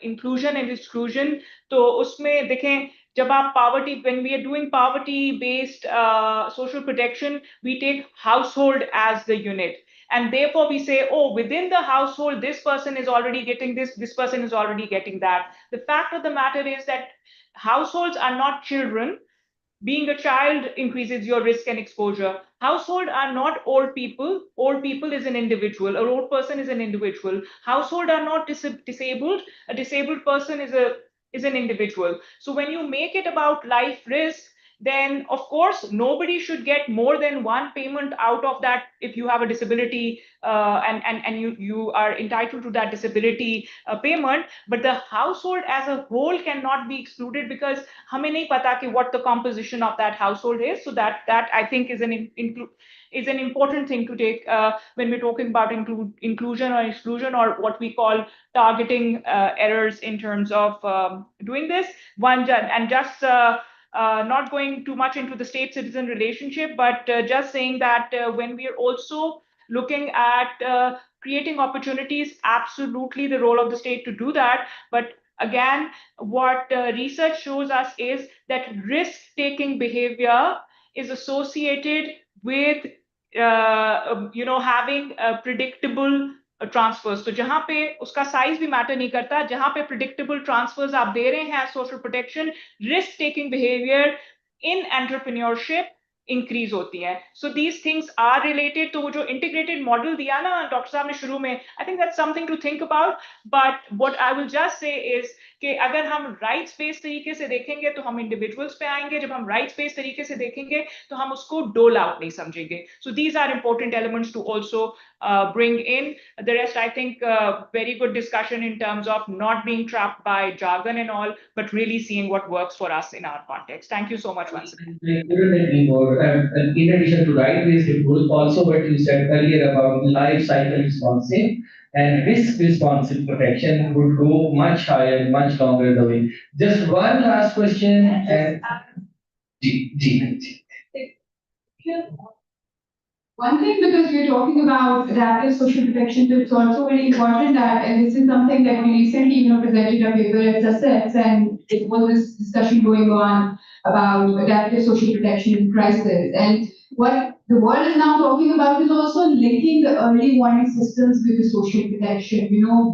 Speaker 3: inclusion and exclusion, तो उसमें देखें जब आप poverty, when we are doing poverty based social protection, we take household as the unit. And therefore we say, oh, within the household, this person is already getting this person is already getting that. The fact of the matter is that households are not children. Being a child increases your risk and exposure. Household are not old people. Old people is an individual. An old person is an individual. Household are not disabled. A disabled person is an individual. So when you make it about life risk, then of course nobody should get more than one payment out of that if you have a disability and you are entitled to that disability payment. But the household as a whole cannot be excluded because hame nahi pata ki what the composition of that household is. So that I think is an important thing to take when we're talking about inclusion or exclusion, or what we call targeting errors in terms of doing this. Not going too much into the state-citizen relationship, but just saying that when we are also looking at creating opportunities, absolutely the role of the state to do that. But again, what research shows us is that risk-taking behavior is associated with having a predictable transfers. तो जहां पे उसका size भी matter नहीं करता, जहां पे predictable transverse आप दे रहे हैं social protection, risk taking behaviour in entrepreneurship increase होती है. So these things are related. तो वो जो इंटीग्रेटेड मॉडल दिया ना डॉक्टर साहब ने शुरू में, I think that's something to think about. But what I will just say is कि अगर हम राइट्स बेस्ड तरीके से देखेंगे तो हम इंडिविजुअल्स पे आएंगे. जब हम राइट्स बेस्ड तरीके से देखेंगे तो हम उसको डोल आउट नहीं समझेंगे. So these are important elements to also bring in. The rest, I think, very good discussion in terms of not being trapped by jargon and all, but really seeing what works for us in our context. Thank you so much once again.
Speaker 2: In addition to right-based approach, also what you said earlier about life cycle responsive and risk responsive protection would go much higher, much longer the way. Just one last question.
Speaker 8: One thing, because we're talking about adaptive social protection, so it's also very important that, and this is something that we recently, presented a paper at Sussex, and it was this discussion going on about adaptive social protection in crisis. And what the world is now talking about is also linking the early warning systems with the social protection,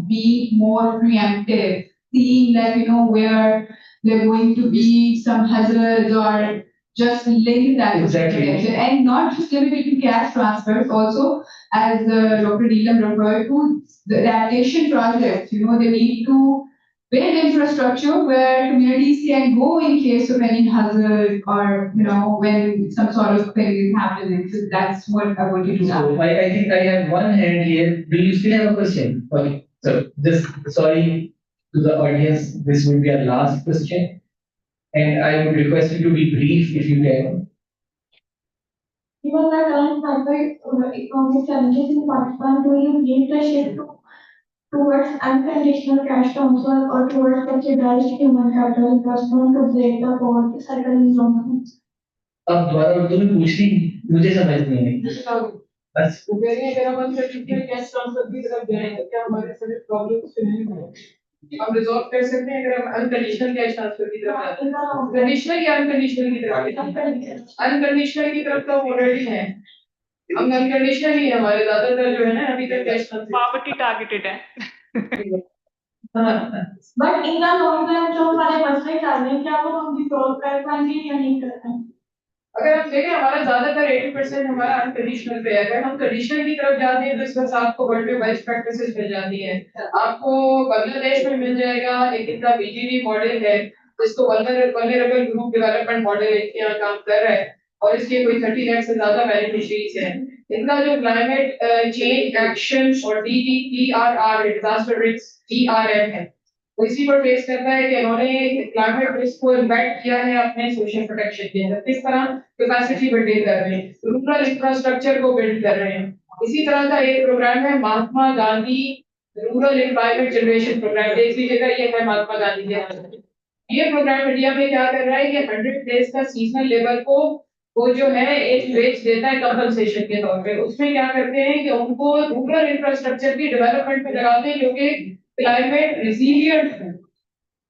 Speaker 8: be more preemptive, seeing that, where there are going to be some hazards or just link that to
Speaker 2: Exactly.
Speaker 8: protection and not just limited to cash transfers. Also, as Dr. Neelam referred to, the adaptation projects, they need to build infrastructure where communities can go in case of any hazard or, when some sort of thing is happening. So that's what I wanted to add.
Speaker 2: So I think I have one hand here. Do you still have a question? Okay. So just sorry to the audience, this will be our last question. And I would request you to be brief if you can.
Speaker 5: Given the current economic challenges in Pakistan, do you believe the shift towards unconditional cash transfer or towards subsidized human capital investment to break the poverty cycle in Rome?
Speaker 2: अब दोबारा उर्दू में पूछ ली मुझे समझ नहीं आई बस
Speaker 4: तो कह रही है, अगर हम अनकंडीशनल कैश ट्रांसफर की तरफ जाएं तो क्या हमारे सभी प्रॉब्लम्स से नहीं होंगे? हम रिजॉल्व कर सकते हैं अगर हम अनकंडीशनल कैश ट्रांसफर की तरफ जाते हैं। कंडीशनल या अनकंडीशनल की तरफ? अनकंडीशनल की तरफ तो ऑलरेडी है। हम अनकंडीशनल ही है, हमारे ज्यादातर जो है ना अभी तक कैश ट्रांसफर
Speaker 3: Poverty targeted है.
Speaker 5: But in the long run, जो हमारे मसले चल रहे हैं, क्या वो हम रिजॉल्व कर पाएंगे या नहीं कर पाएंगे?
Speaker 4: अगर हम देखें हमारा ज्यादातर 80% हमारा अनकंडीशनल पे है। अगर हम कंडीशनल की तरफ जाते हैं तो इसमें से आपको वर्ल्ड में बेस्ट प्रैक्टिसेस मिल जाती हैं। आपको बांग्लादेश में मिल जाएगा एक इनका बीजीडी मॉडल है जिसको वल्नरेबल ग्रुप डेवलपमेंट मॉडल यहाँ काम कर रहा है और इसके कोई 30 लाख से ज्यादा बेनिफिशियरीज हैं। इनका जो क्लाइमेट चेंज एक्शन और DDPRR डिजास्टर रिस्क DRM है वो इसी पर बेस करता है कि इन्होंने क्लाइमेट रिस्क को इम्पैक्ट किया है अपने सोशल प्रोटेक्शन के अंदर किस तरह कैपेसिटी बिल्डिंग कर रहे हैं रूरल इंफ्रास्ट्रक्चर को बिल्ड कर रहे हैं। इसी तरह का एक प्रोग्राम है Mahatma Gandhi rural employment generation programme. देख लीजिएगा ये है महात्मा गांधी के ये प्रोग्राम इंडिया में क्या कर रहा है कि 100 डेज का सीजनल लेबर को वो जो है एक वेज देता है कंपनसेशन के तौर पे। उसमें क्या करते हैं कि उनको रूरल इंफ्रास्ट्रक्चर की डेवलपमेंट में लगाते हैं जो कि क्लाइमेट रिजिलियंट है।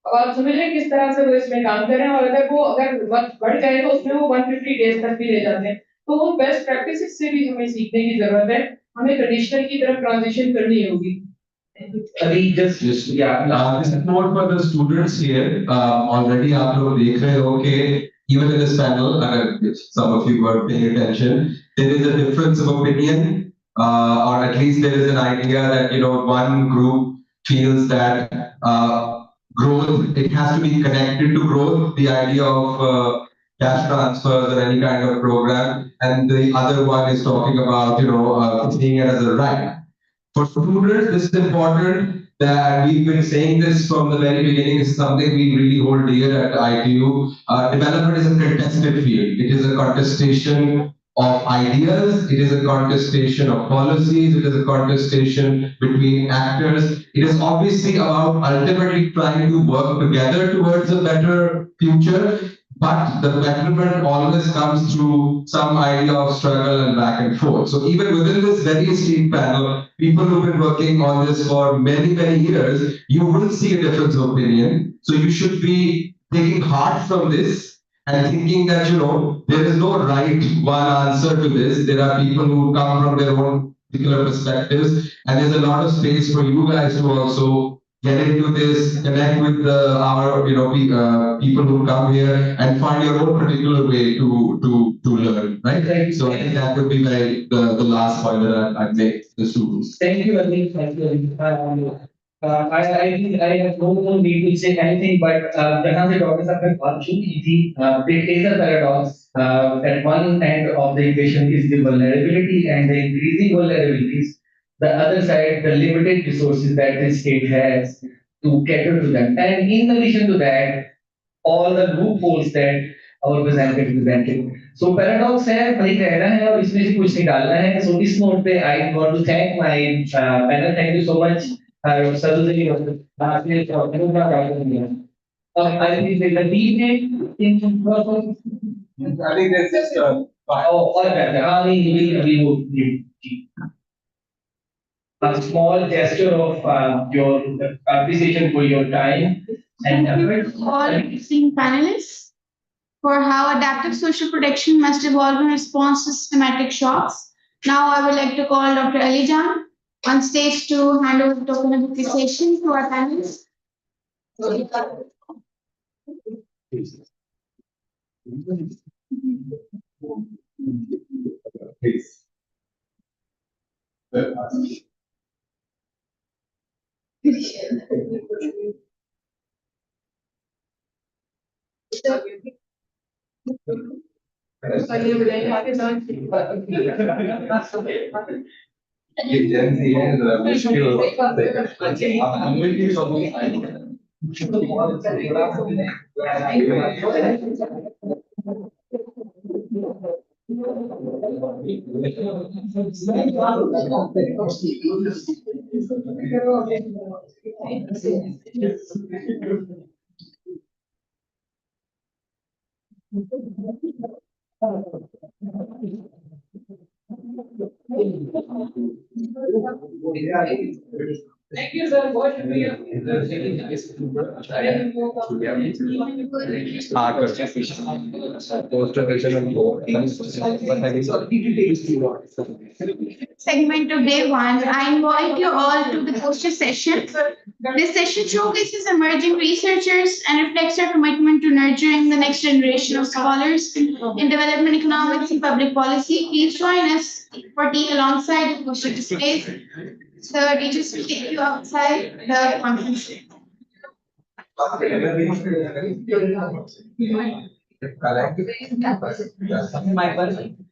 Speaker 4: अब आप समझ रहे हैं किस तरह से वो इसमें काम कर रहे हैं और अगर वक्त बढ़ जाए तो उसमें वो 150 डेज तक भी ले जाते हैं। तो वो बेस्ट प्रैक्टिसेस से भी हमें सीखने की जरूरत है। हमें ट्रेडिशनल की तरफ ट्रांजिशन करनी होगी।
Speaker 2: अभी just
Speaker 6: this is more for the students here. Already आप लोग देख रहे हो कि even in this panel, if some of you were paying attention, there is a difference of opinion, or at least there is an idea that one group feels that growth it has to be connected to growth, the idea of cash transfers or any kind of program, and the other one is talking about seeing it as a right. For students, this is important that we've been saying this from the very beginning. This is something we really hold dear at ITU. Development is a contested field. It is a contestation of ideas. It is a contestation of policies. It is a contestation between actors. It is obviously about ultimately trying to work together towards a better future. But the betterment always comes through some idea of struggle and back and forth. So even within this very esteemed panel, people who've been working on this for many, many years, you will see a difference of opinion. So you should be taking heart from this and thinking that, there is no right one answer to this. There are people who come from their own particular perspectives, and there's a lot of space for you guys to also get into this, connect with our people who come here and find your own particular way to learn, right? So I think that would be the last point that I'd make to the students.
Speaker 2: Thank you, Anik. Thank you. I think I have no more need to say anything, but जहाँ से doctor साहब ने बात शुरू की थी, it is a paradox. At one end of the equation is the vulnerability and the increasing vulnerabilities. The other side, the limited resources that the state has to cater to them. And in addition to that, all the loopholes that our presenter presented. So paradox है, वही कहना है और इसमें से कुछ निकालना है. So this note पे I want to thank my panel. Thank you so much. Sadhudevi, आपने अनुग्रह कार्य किया. I think the lead in
Speaker 6: I think there's just
Speaker 2: or a small gesture of your appreciation for your time and
Speaker 9: Thank you
Speaker 2: effort.
Speaker 9: to all esteemed panelists for how adaptive social protection must evolve in response to systematic shocks. Now I would like to call Dr. Alijan on stage to hand over the token of appreciation to our panelists.
Speaker 2: Thank you, sir. What should be
Speaker 9: Segment of day one, I invite you all to the poster session. This session showcases emerging researchers and reflects our commitment to nurturing the next generation of scholars in development economics and public policy. Please join us for tea alongside the poster displays. The teachers will take you outside the conference room.
Speaker 2: my person?